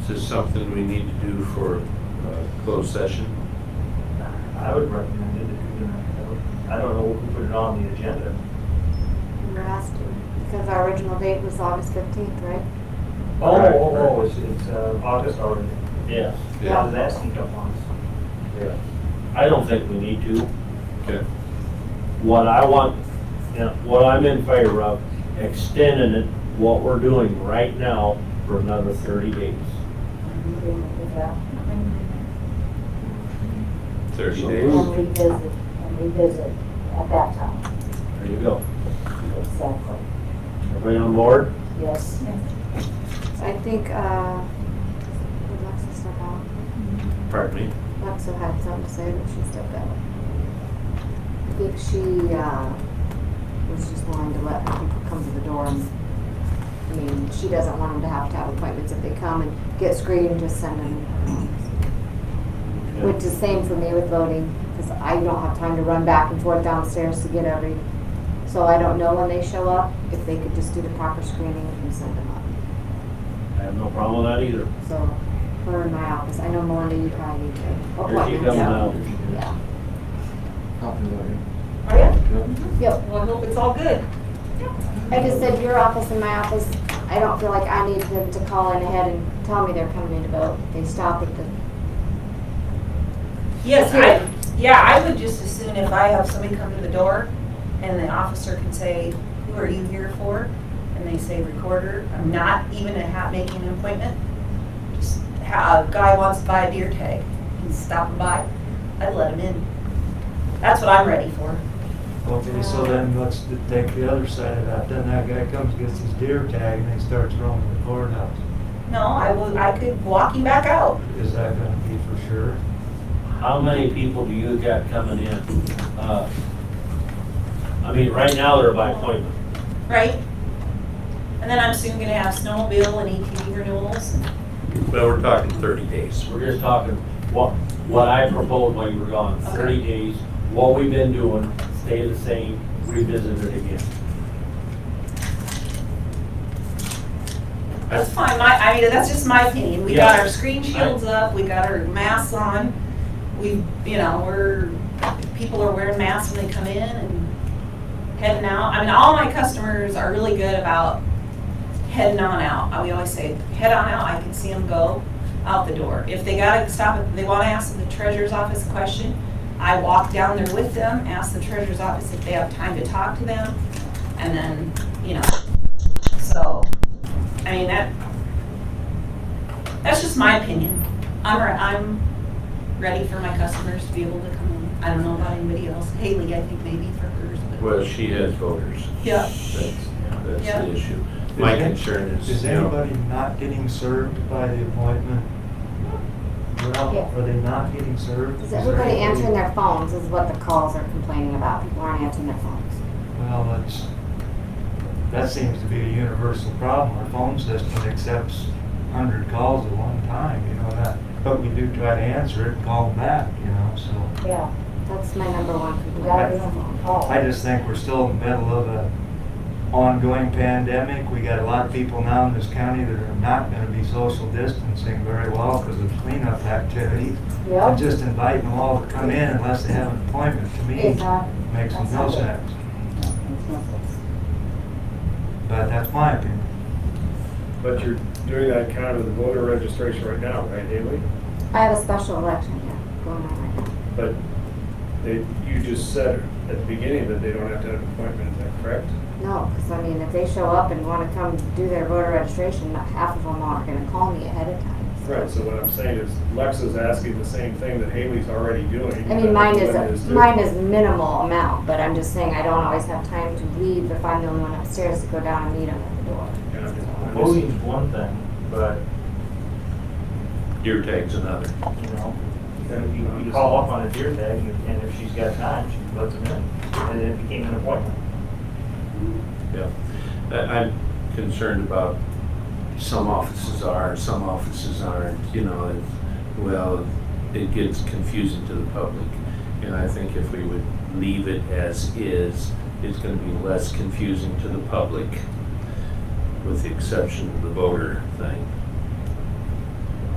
Is this something we need to do for closed session? I would recommend it if you're gonna, I don't know who put it on the agenda. We were asked to, because our original date was August 15th, right? It's August already. Yes. How did that sneak up on us? Yeah. I don't think we need to. Okay. What I want, what I'm in favor of, extending it, what we're doing right now for another 30 days. 30 And days? revisit at that time. There you go. Exactly. Everybody on board? Yes. I think, would Lexa step out? Pardon me? Lexa had something to say, but she stepped out. I think she, was just wanting to let people come to the door and, I mean, she doesn't want them to have appointments if they come and get screened, just send them. Which is same for me with voting, because I don't have time to run back and forth downstairs to get so I don't know when they show up, if they could just do the proper screening and send them up. I have no problem with that either. So, her in my office, I know Melinda, you probably need to. Here she appointments. comes out. Yeah. Are you? Yep. Well, I hope it's all good. I just said your office and my office, I don't feel like I need them to call in ahead and tell me they're coming in to vote. They stop at the, Yes, I would just as soon if I have somebody come to the door and the officer can say, who are you here for? And they say recorder, I'm not even making an appointment. Just a guy wants to buy a deer tag, he's stopping by, I'd let him in. That's what I'm ready for. Okay, so then let's take the other side of that. Then that guy comes, gets his deer tag, and he starts roaming the courthouse. No, I could walk him back out. Is that gonna be for sure? How many people do you got coming in? I mean, right now they're by appointment. Right? And then I'm soon gonna have snowmobile and ATV renewals. Well, we're talking 30 days. We're just talking what I proposed while you were gone, 30 days, what we've been doing, stay the same, revisit it again. That's fine, that's just my opinion. We Yeah. got our screen shields up, we got our masks on. People are wearing masks when they come in and heading out. I mean, all my customers are really good about heading on out. We always say, head on out, I can see them go out the door. If they gotta stop, if they wanna ask the treasurer's office a question, I walk down there with them, ask the treasurer's office if they have time to talk to them, and then, so, I mean, That's just my opinion. I'm ready for my customers to be able to come in. I don't know about anybody else. Haley, I think maybe for hers, but. Well, she has voters. Yeah. That's Yeah. the issue. My Is it- concern is, Is you know, anybody not getting served by the appointment? Well, Yeah. are they not getting served? Is there everybody anybody- answering their phones is what the calls are complaining about. People aren't answering their phones. Well, that seems to be a universal problem. Our phone system accepts 100 calls at one time, you know that. But we do try to answer it and call them back, you know, so. Yeah, That's my number one you complaint. gotta be on the call. I just think we're still in the middle of a ongoing pandemic. We got a lot of people now in this county that are not gonna be social distancing very well because of cleanup activities. And Yep. just inviting them all to come in unless they have an appointment, to me, Exactly. makes That's no not good. sense. But that's my opinion. But you're doing that kind of the voter registration right now, right, Haley? I have a special election here going on right now. But you just said at the beginning that they don't have to have an appointment, is that correct? No, because I mean, if they show up and want to come do their voter registration, not half of them aren't going to call me ahead of time. Right, so what I'm saying is Lexa's asking the same thing that Haley's already doing. I mean, mine Linda is too. minimal amount, but I'm just saying I don't always have time to leave if I'm the only one upstairs to go down and meet them at the door. Yeah, I'm just- Voting's one thing, but, deer tag's another. you know, you call up on a deer tag, and if she's got time, she lets them in, and it became an appointment. Yeah. I'm concerned about some offices are, some offices aren't, you know, well, it gets confusing to the public. And I think if we would leave it as is, it's gonna be less confusing to the public, with the exception of the voter thing.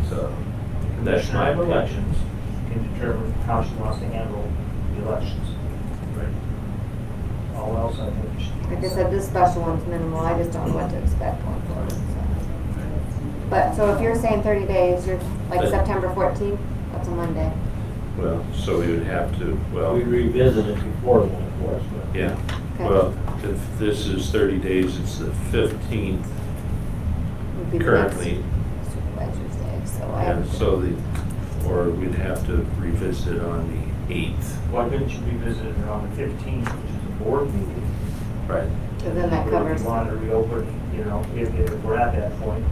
So, that's Commissioner my of opinion. elections can determine how she wants to handle the elections. All else, I think she. Like I said, this special one's minimal. I just don't know what to expect going forward. So. But, so if you're saying 30 days, you're like But- September 14th, that's a Monday. Well, so we would have to, well, We revisit it before then, of course, but. yeah. Okay. Well, if this is 30 days, it's the 15th Would be the currently. next Supervisors Day, so I And have to. so or we'd have to revisit it on the 8th. Why couldn't you revisit it on the 15th, which is a board meeting? Right. So then that Or if covers. you wanted to reopen, you know, if we're at that point,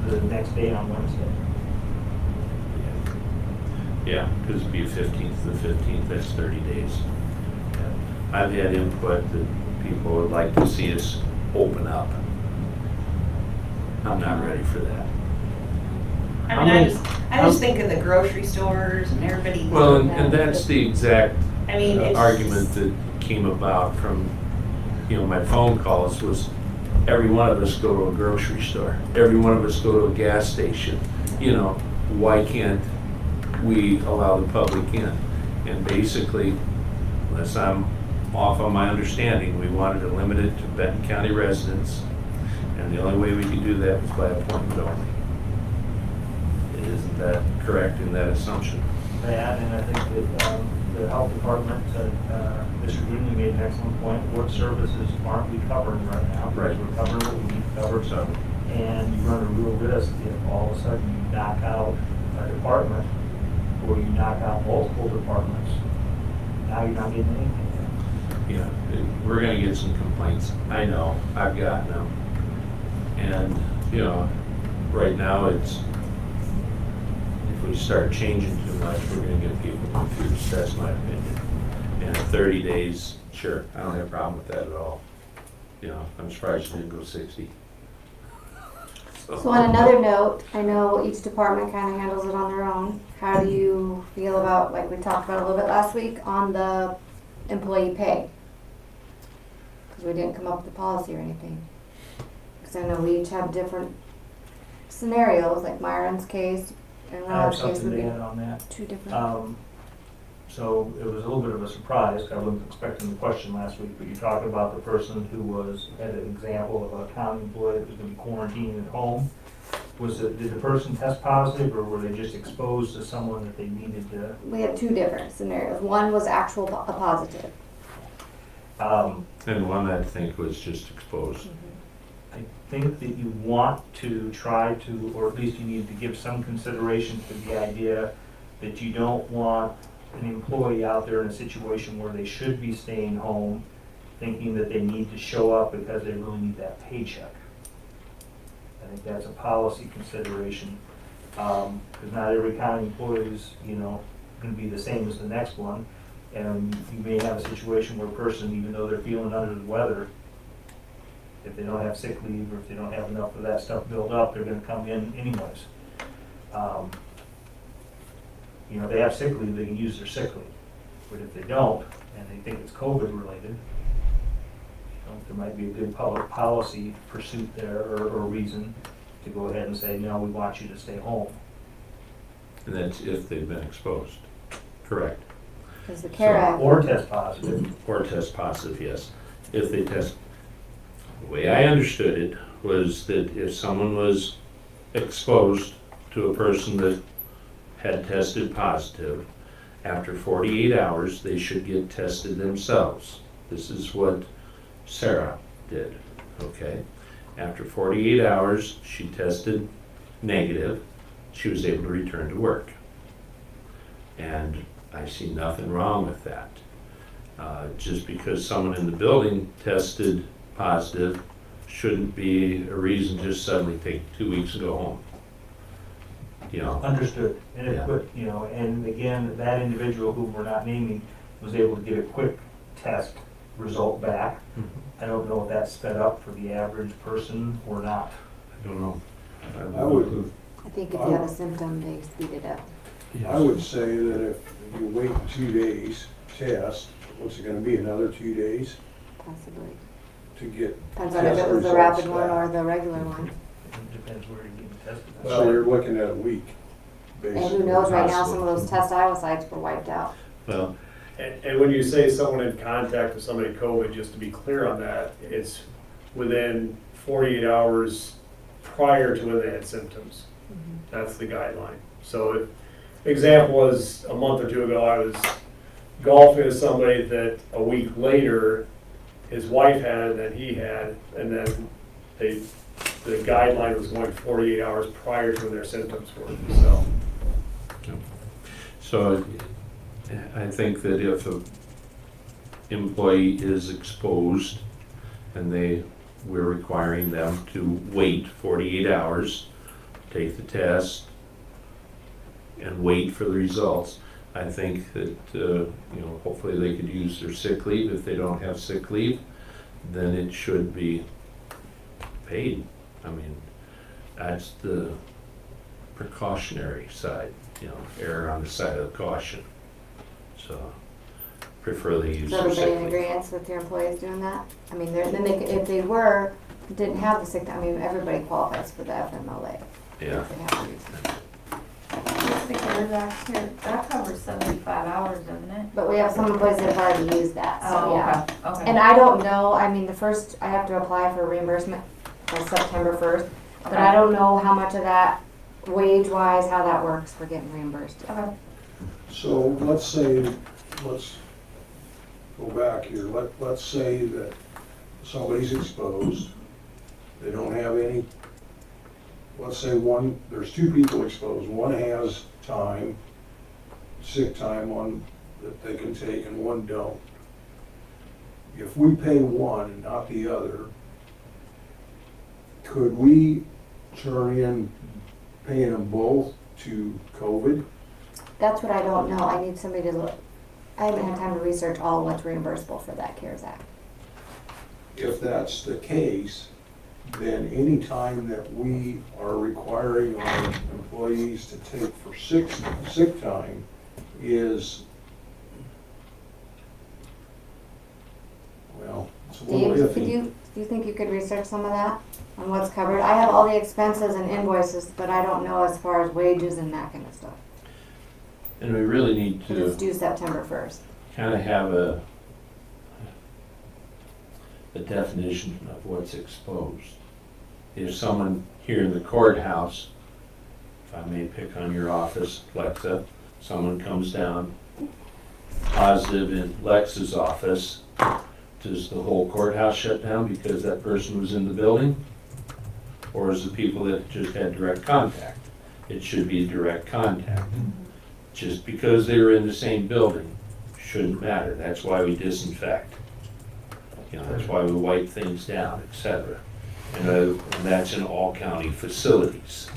the next day on Wednesday. Yeah, because it'd be 15th, the 15th, that's 30 days. I've had input that people would like to see us open up. I'm not ready for that. I mean, I just think of the grocery stores and everybody. Well, and that's the exact I mean, it's. argument that came about from, you know, my phone calls was every one of us go to a grocery store. Every one of us go to a gas station. You know, why can't we allow the public in? And basically, unless I'm off on my understanding, we wanted to limit it to Benton County residents. And the only way we could do that was by appointment only. Isn't that correct in that assumption? That, and I think that the health department, Mr. Green, you made an excellent point. What services aren't we covering right now? Right. Because we're covering what we need to cover. So, And you run a real risk if all of a sudden you knock out a department, or you knock out multiple departments, now you're not getting anything. you know, we're gonna get some complaints. I know, I've gotten them. And, you know, right now it's, if we start changing too much, we're gonna get people confused. That's my opinion. And 30 days, sure, I don't have a problem with that at all. You know, I'm surprised you didn't go 60. So on another note, I know each department kind of handles it on their own. How do you feel about, like we talked about a little bit last week, on the employee pay? Because we didn't come up with a policy or anything. Because I know we each have different scenarios, like Myron's case and I have Rob's case something would to be add on that. two different. So it was a little bit of a surprise. I wasn't expecting the question last week, but you talked about the person who had an example of a county employee that was going to be quarantined at home. Did the person test positive, or were they just exposed to someone that they needed to? We had two different scenarios. One was a positive. And one I think was just exposed. I think that you want to try to, or at least you need to give some consideration to the idea that you don't want an employee out there in a situation where they should be staying home, thinking that they need to show up because they really need that paycheck. I think that's a policy consideration, because not every county employee is, going to be the same as the next one. And you may have a situation where a person, even though they're feeling under the weather, if they don't have sick leave or if they don't have enough of that stuff built up, they're going to come in anyways. If they have sick leave, they can use their sick leave. But if they don't, and they think it's COVID related, there might be a good public policy pursuit there or reason to go ahead and say, no, we want you to stay home. And that's if they've been exposed, correct? Because the CARE Act. Or test positive. Or test positive, yes. If they test, the way I understood it was that if someone was exposed to a person that had tested positive, after 48 hours, they should get tested themselves. This is what Sarah did, okay? After 48 hours, she tested negative. She was able to return to work. And I see nothing wrong with that. Just because someone in the building tested positive shouldn't be a reason to just suddenly take 2 weeks and go home. Understood. And Yeah. and again, that individual whom we're not naming was able to get a quick test result back. I don't know if that's sped up for the average person or not. I don't know. I would, I think if you have a symptom, they speed it up. I would say that if you wait 2 days, test, what's it gonna be, another 2 days Possibly. to get Depends on if test it was the results rapid one back? or the regular one. It depends where you're getting tested. So you're looking at a week, And basically. who knows, right now, some of those test Iowa sites were wiped out. Well, And when you say someone in contact with somebody COVID, just to be clear on that, it's within 48 hours prior to when they had symptoms. That's the guideline. So if, example was a month or two ago, I was golfing with somebody that a week later, his wife had and then he had, and then the guideline was going 48 hours prior to when their symptoms were, so. so I think that if an employee is exposed and we're requiring them to wait 48 hours, take the test, and wait for the results, I think that, hopefully they could use their sick leave. If they don't have sick leave, then it should be paid. I mean, that's the precautionary side, err on the side of caution. So, prefer they use Is their everybody sick in leave. agreement with your employees doing that? I mean, if they didn't have the sick, I mean, everybody qualifies for the FMLA. Yeah. If they have to use it. That covers 75 hours, doesn't it? But we have some employees that have already used that, so Oh, yeah. okay. And I don't know, I mean, I have to apply for reimbursement by September 1st, but I don't know how much of that, wage-wise, how that works for getting reimbursed. Okay. So let's go back here. Let's say that somebody's exposed, they don't have any, let's say there's 2 people exposed. One has sick time that they can take and one don't. If we pay one and not the other, could we turn in paying them both to COVID? That's what I don't know, I need somebody to look, I haven't had time to research all what's reimbursable for that CARES Act. If that's the case, then any time that we are requiring our employees to take for sick time is, well, it's a little Dave, iffy. do you think you could research some of that on what's covered? I have all the expenses and invoices, but I don't know as far as wages and that kind of stuff. And we really need But it's to due September 1st. kind of have a definition of what's exposed. If someone here in the courthouse, if I may pick on your office, Lexa, someone comes down positive in Lexa's office, does the whole courthouse shut down because that person was in the building? or is the people that just had direct contact? It should be direct contact. Just because they were in the same building shouldn't matter. That's why we disinfect. You know, that's why we wipe things down, et cetera. And that's in all county facilities.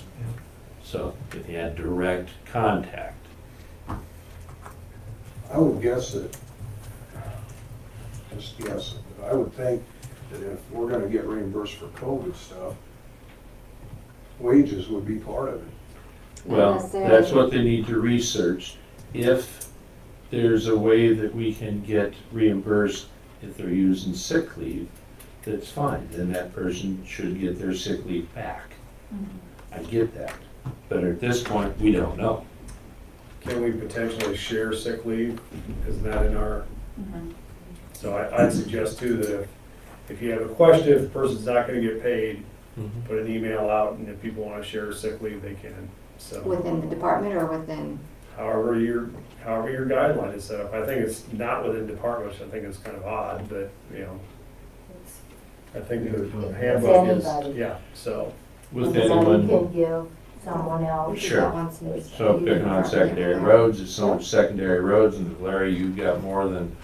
So if you had direct contact, I would guess that, just guessing, but I would think that if we're gonna get reimbursed for COVID stuff, wages would be part of it. well, necessarily. that's what they need to research. If there's a way that we can get reimbursed if they're using sick leave, that's fine, then that person should get their sick leave back. I get that, but at this point, we don't know. Can we potentially share sick leave? Is that in our, so I'd suggest too that if you have a question, if the person's not gonna get paid, put an email out, and if people wanna share sick leave, they can. So Within the department or within, however your guideline is set up. I think it's not within departments, I think it's kind of odd, but, you know, I think the handbook is, anybody. yeah, so. With Somebody anyone, can give someone else. Sure. that wants to use. so picking on secondary roads, it's so much secondary roads, and Larry, you got more than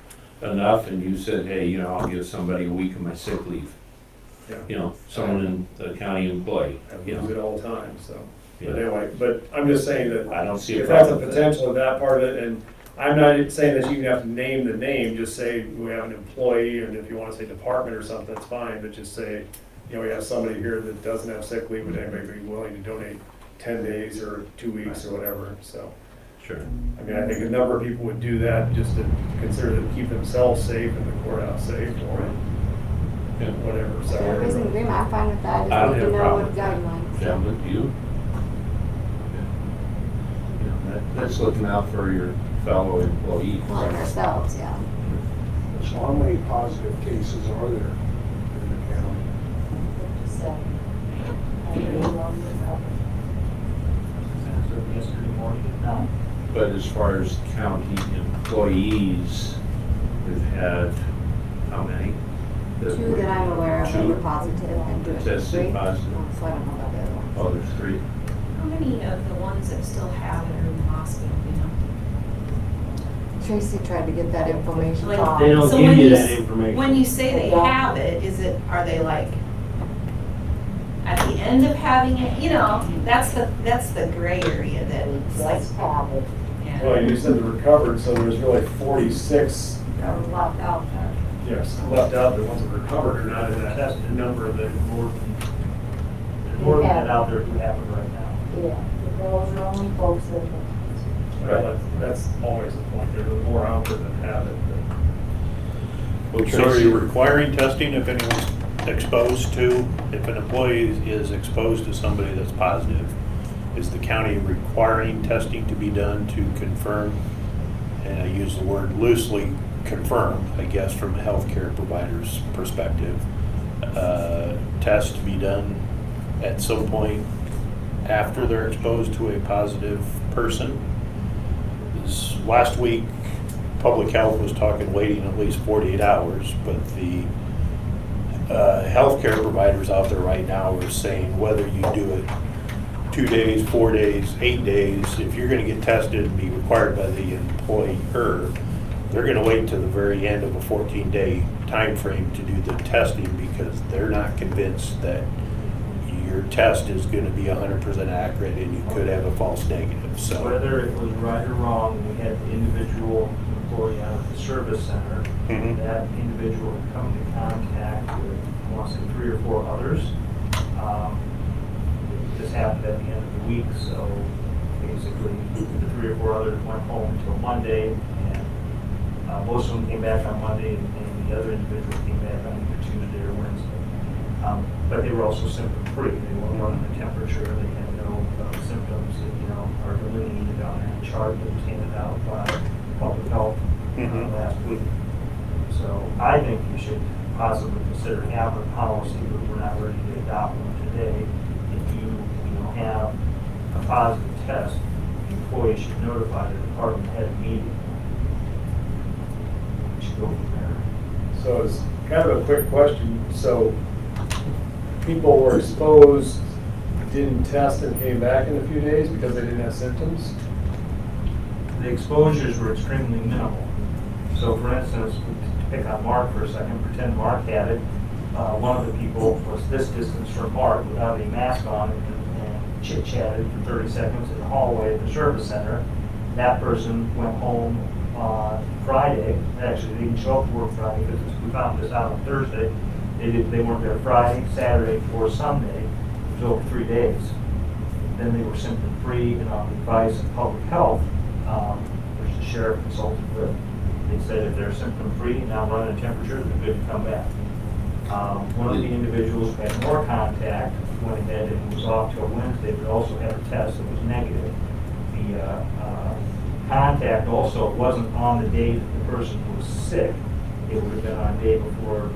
enough, and you said, hey, you know, I'll give somebody a week of my sick leave. Yeah. You know, someone in the county employee, I you use know. it all the time, so. Yeah. But anyway, but I'm just saying that I don't see a if that's a problem with that. potential of that part of it, and I'm not saying that you have to name the name, just say we have an employee, and if you wanna say department or something, that's fine, but just say, you know, we have somebody here that doesn't have sick leave, would anybody be willing to donate 10 days or 2 weeks or whatever, so. Sure. I mean, I think a number of people would do that just to consider to keep themselves safe and the courthouse safe, or Yeah. whatever, so. Everybody's in agreement, I'm fine with that, I I don't just have need a to know problem what with that. guidelines. Gentlemen, you? You know, that's looking out for your fellow employees. Well, and ourselves, yeah. So how many positive cases are there in the county? So, I really love it. As of yesterday morning, no. But as far as county employees, we've had, how many? Two that I'm aware of that Two were positive and doing tested three. positive. So I don't know about the other ones. Oh, there's three. How many of the ones that still have it are in the hospital, you know? Tracy tried to get that information. Like, They don't So give when you you that s- information. When you say they have it, are they like at the end of having it? You know, that's the gray area that it's like, Just have it. Well, yeah. you said the recovered, so there's really 46, Or locked out. yes, left out, the ones that recovered are not in that Tested number that. There's more than that out there who have it right now. Yeah, those are only folks that. Well, that's always the point, there's more out there that have it. So are you requiring testing if anyone's exposed to, if an employee is exposed to somebody that's positive? Is the county requiring testing to be done to confirm, and I use the word loosely, confirm, I guess, from a healthcare provider's perspective, test to be done at some point after they're exposed to a positive person? Last week, Public Health was talking waiting at least 48 hours, but the healthcare providers out there right now are saying whether you do it 2 days, 4 days, 8 days, if you're gonna get tested and be required by the employer, they're gonna wait to the very end of a 14-day time frame to do the testing because they're not convinced that your test is gonna be 100% accurate and you could have a false negative, so. Whether it was right or wrong, we had the individual employee out of the service center. Mhm. That individual had come into contact with, I want to say, 3 or 4 others. This happened at the end of the week, so basically the 3 or 4 others went home until Monday, and most of them came back on Monday, and the other individual came back on either Tuesday or Wednesday. But they were also symptom-free. They weren't running a temperature. They had no symptoms that, you know, are delineated on that chart that was handed out by Public Health Mhm. last week. So I think you should possibly consider having a policy, but we're not ready to adopt one today. If you have a positive test, the employee should notify the department head immediately. We should go from there. So it's kind of a quick question, so people were exposed, didn't test and came back in a few days because they didn't have symptoms? The exposures were extremely minimal. So for instance, to pick on Mark for a second, pretend Mark had it. One of the people was this distance from Mark without a mask on and chit-chatted for 30 seconds in the hallway at the service center. That person went home on Friday. Actually, they didn't show up to work Friday because we found this out on Thursday. They weren't there Friday, Saturday, or Sunday. It was over 3 days. Then they were symptom-free and on the advice of public health, which the sheriff consulted with. They said if they're symptom-free, now running a temperature, they're good to come back. One of the individuals who had more contact went ahead and was off till Wednesday, but also had a test that was negative. The contact also wasn't on the day that the person was sick. It would have been on a day before,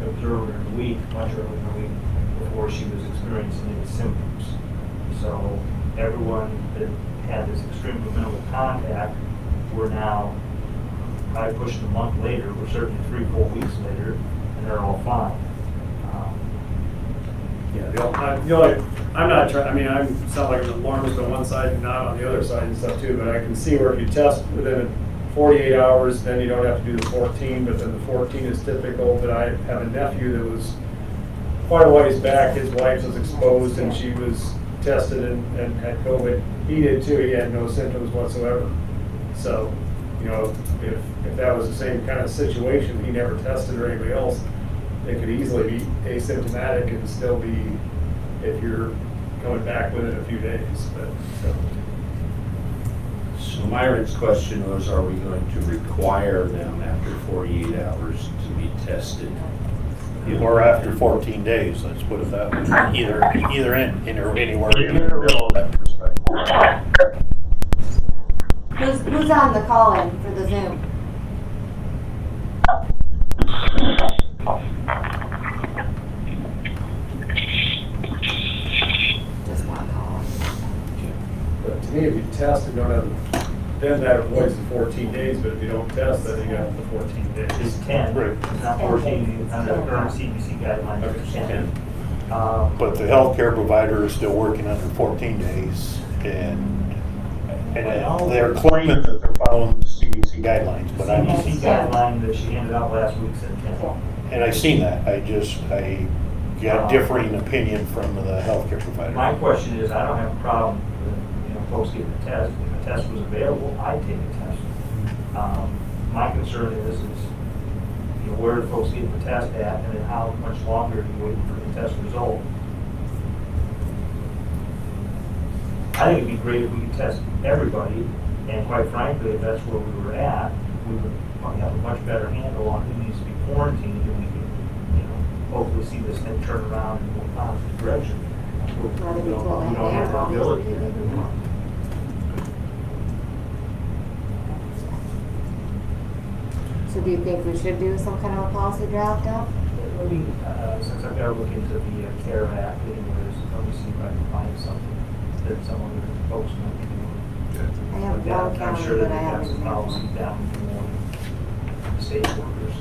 observed in the week, much earlier in the week, before she was experiencing any symptoms. So everyone that had this extremely minimal contact, we're now probably pushing a month later, we're certainly 3-4 weeks later, and they're all fine. I'm not trying, I mean, I sound like an alarmist on one side and not on the other side and stuff too, but I can see where if you test within 48 hours, then you don't have to do the 14, but then the 14 is typical. But I have a nephew that was quite a ways back, his wife was exposed and she was tested and had COVID. He did too, he had no symptoms whatsoever. So, you know, if that was the same kind of situation, he never tested or anybody else, it could easily be asymptomatic and still be, if you're coming back within a few days. But So Myron's question was, are we going to require them after 48 hours to be tested? Or after 14 days, let's put it that way. Either in or anywhere in the middle of that perspective. Who's on the call-in for the Zoom? Just one call. But to me, if you test and don't have, then that avoids the 14 days, but if you don't test, then you got the 14 days. It's 10, Right. it's not 14, under the current CDC guidelines, it's 10. But the healthcare provider is still working under 14 days, and they're claiming that they're following the CDC guidelines, but I don't. CDC guideline that she handed out last week said 10. And I seen that, I got differing opinion from the healthcare provider. My question is, I don't have a problem with, folks getting a test. If a test was available, I'd take a test. My concern is, where do folks get the test at, and then how much longer do you wait for the test result? I think it'd be great if we could test everybody, and quite frankly, if that's where we were at, we would probably have a much better handle on who needs to be quarantined, and we could, hopefully see this thing turn around and move positive direction. We don't have the ability to do that. So do you think we should do some kind of a policy draft up? Since I've got to look into the CARE Act anyways, let me see if I can find something that some of the folks might be doing. I have But yeah, one I'm county, sure but that I they have haven't. some policy down from the state workers.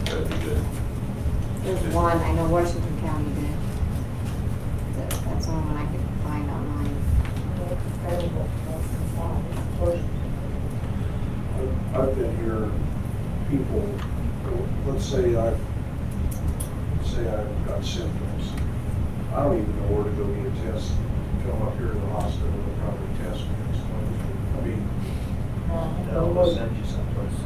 That'd be good. There's one, I know Washington County did. That's the only one I could find online. I've been here, people, let's say I've got symptoms. I don't even know where to go get a test. Come up here to the hospital, they'll probably test me. I mean, They'll send you someplace.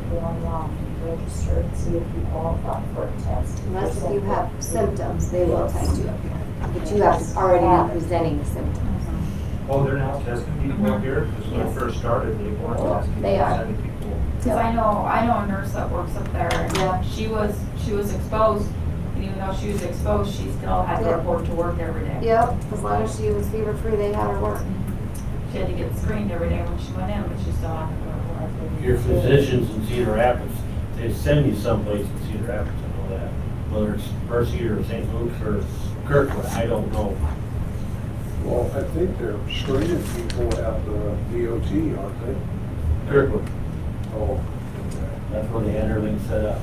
Go online, register and see if you qualify for a test. Unless if you have symptoms, they will test you up here. But you have to already be presenting the symptoms. Oh, they're now testing people up here? Because when I first started, they weren't testing. They are. Sending people. Because I know a nurse that works up there, and Yeah. she was exposed, and even though she was exposed, she still had to Yeah. report to work every day. Yep, as long as she was fever-free, they had her work. She had to get screened every day when she went in, but she still had to go to work. Your physicians in Cedar Rapids, they send you someplace in Cedar Rapids, I know that. Whether it's Mercy or St. Luke's or Kirkwood, I don't know. well, I think they're screening people at the DOT, aren't they? Kirkwood, Oh, that's where they had everything set up.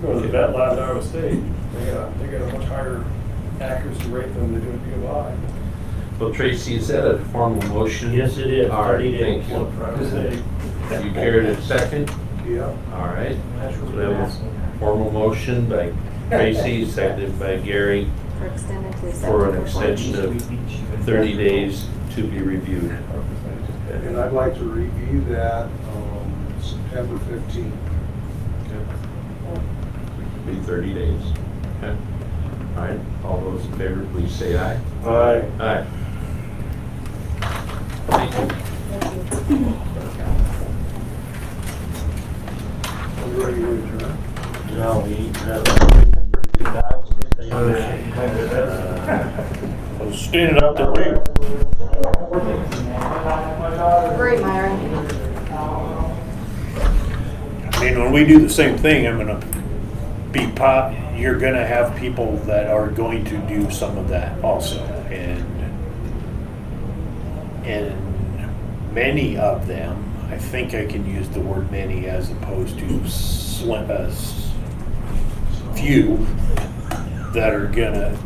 Go to the vet lab in Iowa State, they got a much higher accuracy rate than they do at POI. Well, Tracy, is that a formal motion? Yes, it is. All right, 30 days. thank you. For Iowa State. You carried it second? Yeah. All right. That's So really we have a awesome. formal motion by Tracy, seconded by Gary, For extended to for an September extension of 30 days to be reviewed. And I'd like to review that on September 15th. Be 30 days. Okay. All right, all those in favor, please say aye. Aye. Aye. Thank you. Are you ready to adjourn? No, we I was standing up there waiting. Great, Myron. I mean, when we do the same thing, I'm gonna you're gonna have people that are going to do some of that also. And many of them, I think I can use the word many as opposed to few, that are gonna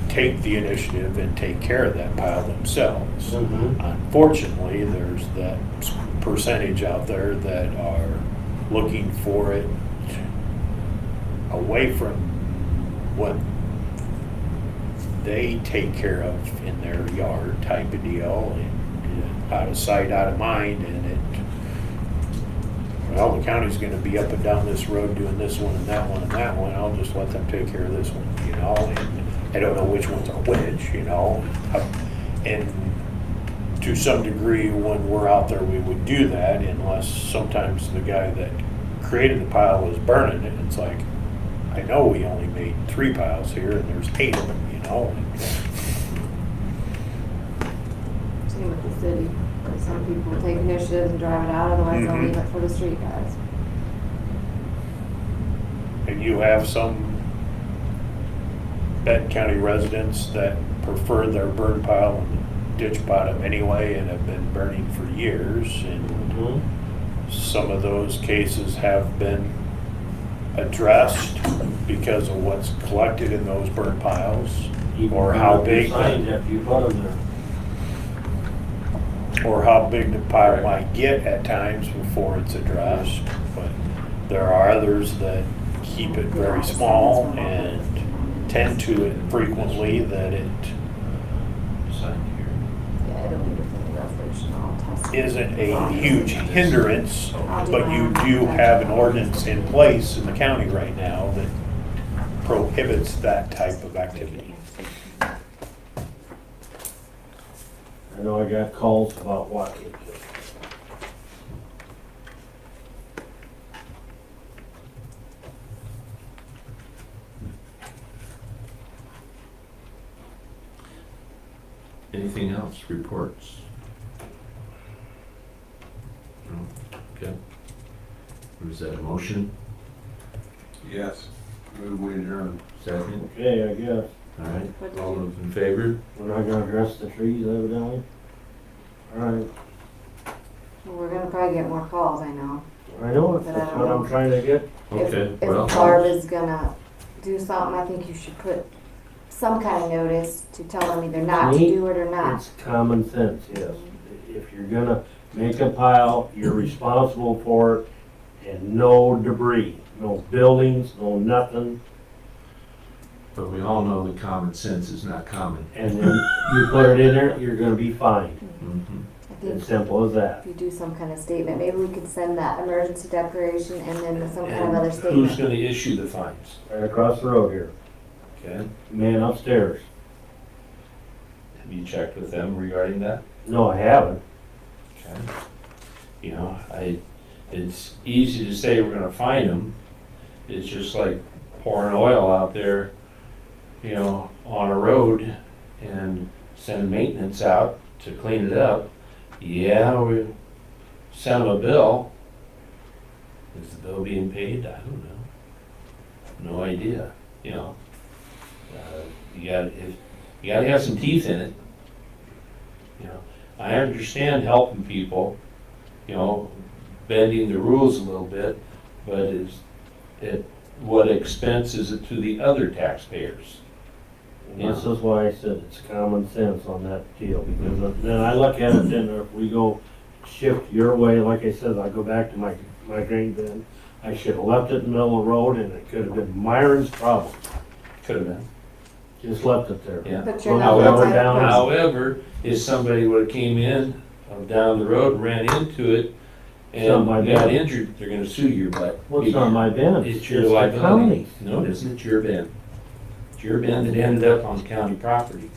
take the initiative and take care of that pile themselves. Unfortunately, there's that percentage out there that are looking for it away from what they take care of in their yard type of deal, and out of sight, out of mind, and well, the county's gonna be up and down this road doing this one and that one and that one, I'll just let them take care of this one, and I don't know which ones are which, and to some degree, when we're out there, we would do that, unless sometimes the guy that created the pile was burning it, it's like, I know we only made 3 piles here, and there's 8 of them, Same with the city. Some people take initiative and drive it out, otherwise they'll leave it for the street guys. And you have some Benton County residents that prefer their burn pile in the ditch bottom anyway, and have been burning for years, and some of those cases have been addressed because of what's collected in those burn piles, or how big, Signs after you put them there. or how big the pile might get at times before it's addressed. But there are others that keep it very small and tend to it frequently, that it Yeah, I don't need to put the resolution, I'll test it. isn't a huge hindrance, but you do have an ordinance in place in the county right now that prohibits that type of activity. I know I got calls about watching. Anything else? Reports? No? Okay. Was that a motion? Yes. Move we adjourn. Second? Okay, I guess. All right. What did All you- those in favor? We're not gonna address the trees evidently. All right, Well, we're gonna probably get more calls, I know. I know it, that's what I'm trying to get. Okay, If well, Barb is gonna do something, I think you should put some kind of notice to tell them either not to do it or not. It's common sense, yes. If you're gonna make a pile, you're responsible for it, and no debris, no buildings, no nothing. but we all know that common sense is not common. And then you put it in there, you're gonna be fined. Mhm. I think As simple as that. if you do some kind of statement, maybe we could send that emergency declaration and then some kind of And other who's statement. gonna issue the fines? Right across the road here, Okay, man upstairs. have you checked with them regarding that? No, I haven't. Okay. You know, it's easy to say we're gonna fine them. It's just like pouring oil out there, on a road and send maintenance out to clean it up. Yeah, we send them a bill. Is the bill being paid? I don't know. No idea, you gotta have some teeth in it. I understand helping people, bending the rules a little bit, but what expense is it to the other taxpayers? And this is why I said it's common sense on that deal, because then I look at it, then if we go shift your way, like I said, I go back to my grain bin, I should have left it in the middle of the road, and it could have been Myron's problem. Could have been. Just left it there. Yeah. But you're not the However, type of person. however, if somebody would've came in down the road and ran into it It's not my and got bad. injured, they're gonna sue you, but. Well, it's not my bin, It's your the liability. county. No, it isn't, it's your bin. It's your bin that ended up on county property,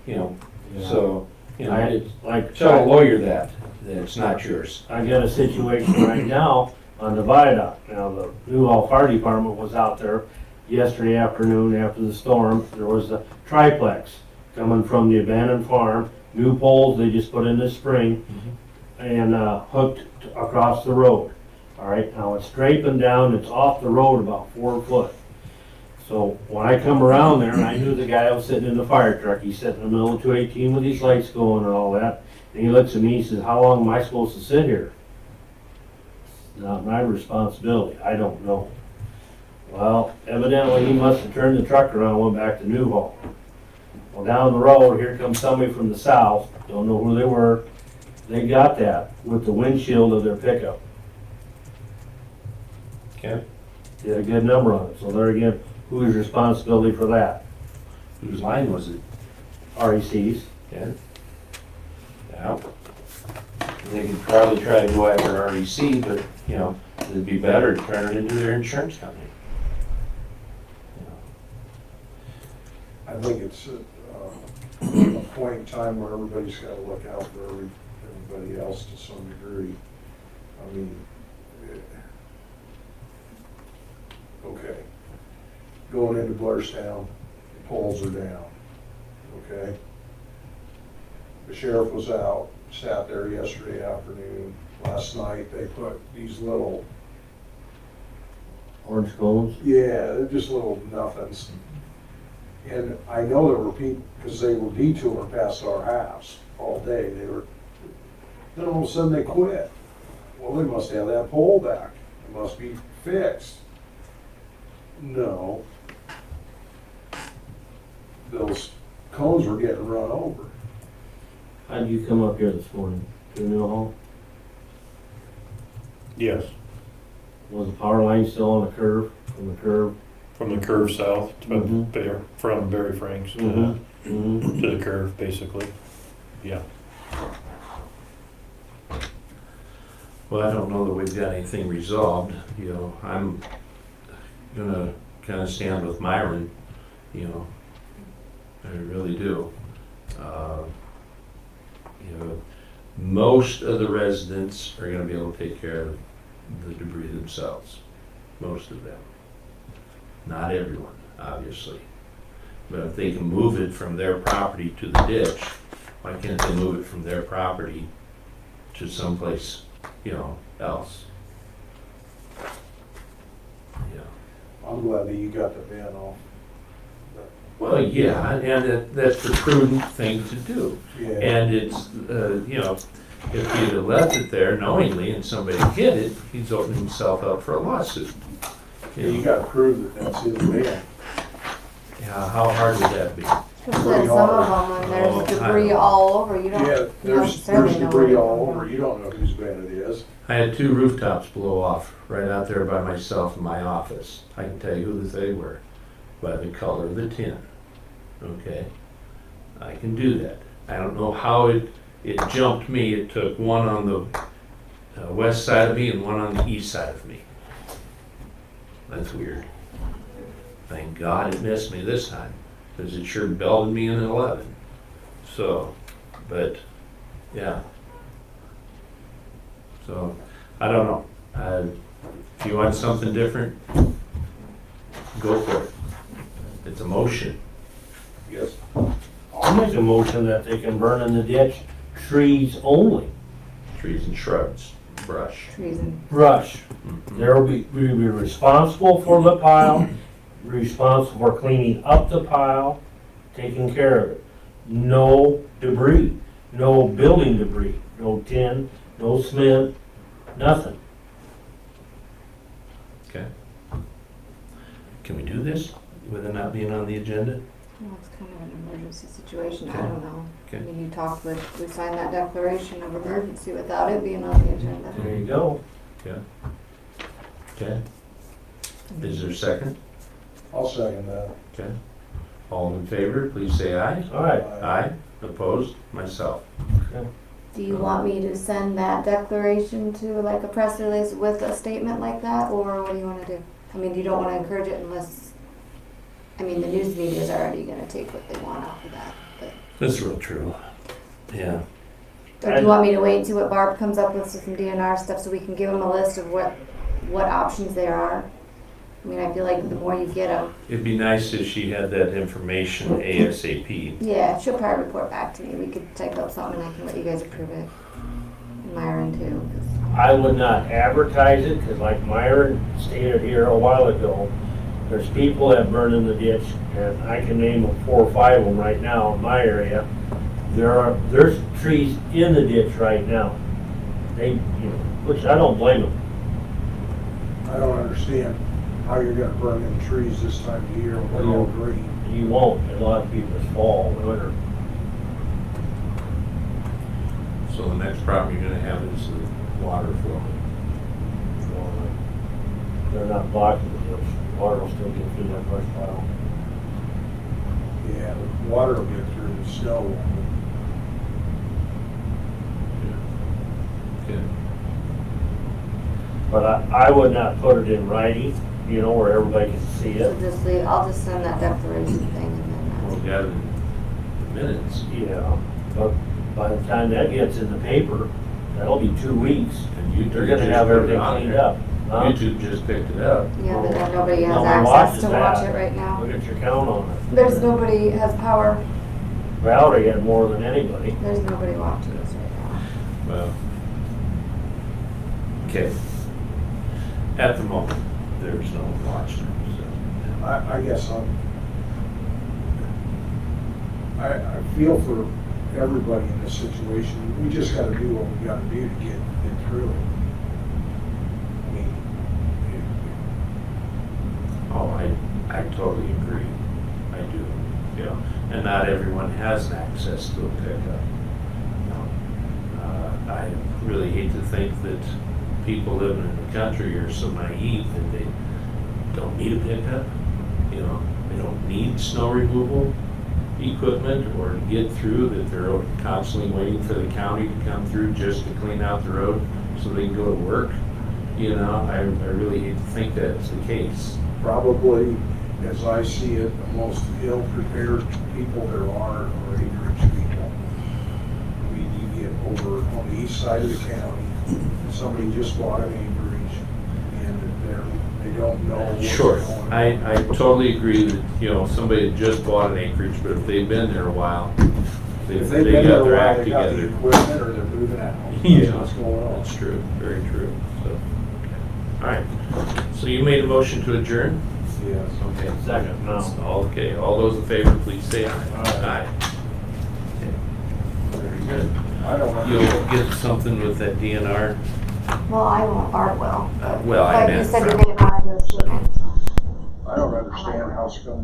you know, so, you know, I, like, tell a lawyer that it's not yours. I got a situation right now on the viaduct. Now, the Newhall Fire Department was out there yesterday afternoon after the storm. There was a triplex coming from the abandoned farm, new poles they just put in this spring, and hooked across the road. All right, now it's draping down, it's off the road about 4 foot. So when I come around there, and I knew the guy was sitting in the fire truck, he's sitting in the middle of 218 with these lights going and all that, and he looks at me, he says, "How long am I supposed to sit here?" It's not my responsibility, I don't know. Well, evidently he must have turned the truck around and went back to Newhall. Well, down the road, here comes somebody from the south, don't know who they were, they got that with the windshield of their pickup. Okay. Did a good number on it, so there again, whose responsibility for that? Whose line was it? REC's. Yeah. Yeah. They could probably try to go after REC, but, you know, it'd be better to turn it into their insurance company. I think it's a point in time where everybody's gotta look out for everybody else to some degree. I mean, okay, going into Blairstown, the poles are down, okay? The sheriff was out, sat there yesterday afternoon. Last night, they put these little, Orange cones? yeah, they're just little nothings. And I know there were people, because they were detouring past our house all day, then all of a sudden they quit. Well, they must have that pole back, it must be fixed. No. Those cones were getting run over. How'd you come up here this morning? To Newhall? Yes, Was the power line still on the curve, from the curve? from the curve south to Mhm. there, from Barry Franks Mm-hmm. to the curve, basically. Yeah. Well, I don't know that we've got anything resolved, you know, I'm gonna kinda stand with Myron, you know, I really do. You know, most of the residents are gonna be able to take care of the debris themselves, most of them. Not everyone, obviously, but if they can move it from their property to the ditch, why can't they move it from their property to someplace, you know, else? Yeah. I'm glad that you got the ban off. Well, yeah, and that's the prudent thing to do. Yeah, And it's, you know, if he'd have left it there knowingly and somebody hit it, he's opening himself up for a lawsuit. you gotta prove that that's his ban. Yeah, how hard would that be? Just that some of them, when there's debris all over, you don't Yeah, there's necessarily know debris what all it over, is. you don't know whose ban it is. I had 2 rooftops blow off right out there by myself in my office. I can tell you who they were by the color of the tin. Okay? I can do that. I don't know how it jumped me. It took one on the west side of me and one on the east side of me. That's weird. Thank God it missed me this time, because it sure belted me in at 11. So, but, yeah. So, I don't know. If you want something different, go for it. It's a motion. Yes. I'll make a motion that they can burn in the ditch trees only. Trees and shrubs, brush. Trees and Brush. Mhm. There will be, we will be responsible for the pile, responsible for cleaning up the pile, taking care of it. No debris, no building debris, no tin, no cement, nothing. Okay. Can we do this with it not being on the agenda? Well, it's kind of an emergency situation, I Okay. don't know. I Okay. mean, you talked with, we signed that declaration of emergency without it being on the agenda. There you go. Yeah. Okay. Is there a second? I'll second that. Okay. All in favor, please say aye. All right. Aye. Opposed? Myself. Do you want me to send that declaration to like a press release with a statement like that, or what do you wanna do? I mean, you don't wanna encourage it unless, I mean, the news media is already gonna take what they want off of that, but. That's real true. Yeah. Or do you want me to wait and see what Barb comes up with some DNR stuff so we can give them a list of what options there are? I mean, I feel like the more you get them, It'd be nice if she had that information ASAP. yeah, she'll probably report back to me. We could type up something and I can let you guys approve it. And Myron too, 'cause- I would not advertise it, because like Myron stated here a while ago, there's people that burn in the ditch, and I can name 4 or 5 of them right now in my area. There's trees in the ditch right now. Which I don't blame them. I don't understand how you're gonna burn them trees this time of year when they're all green. You won't, a lot of people's fall, winter. So the next problem you're gonna have is the water flow. They're not blocking the ditch, water will still get through that brush pile. Yeah, the water will get through the snow. Okay. But I would not put it in writing, where everybody can see so it. just leave, I'll just send that declaration thing and then We'll get it in the minutes. Yeah, but by the time that gets in the paper, that'll be 2 weeks. And YouTube They're gonna just have put it everything on cleaned there. up. Huh? YouTube just picked it up. that's, yeah, but then nobody has Nobody access watches to watch that. it right now. Look at your count on it. There's nobody has power, Valerie had more than anybody. there's nobody watching us right now. Well, okay. At the moment, there's no one watching, so. I guess I feel for everybody in this situation. We just gotta do what we gotta do to get through it. I mean, Oh, I totally agree. I do, and not everyone has access to a pickup. I really hate to think that people living in the country are so naive that they don't need a pickup. They don't need snow removal equipment or to get through, that they're constantly waiting for the county to come through just to clean out the road so they can go to work. I really hate to think that's the case. probably, as I see it, the most ill-prepared people there are acreage people. You get over on the east side of the county, somebody just bought an acreage, and they don't know what's Sure, going on. I totally agree that, somebody that just bought an acreage, but if they've been there a while, If they they've been got there a their while, act they got the together. equipment, or they're moving out. Yeah. That's what's going on. That's true, very true, so. All right, so you made a motion to adjourn? Yes. Okay. Second, no. Okay, all those in favor, please say aye. Aye. Okay. Very good. I don't know. You'll get something with that DNR? Well, I won't, Art will. Well, I Like you meant said, you're from- gonna want to do a shipment. I don't understand how come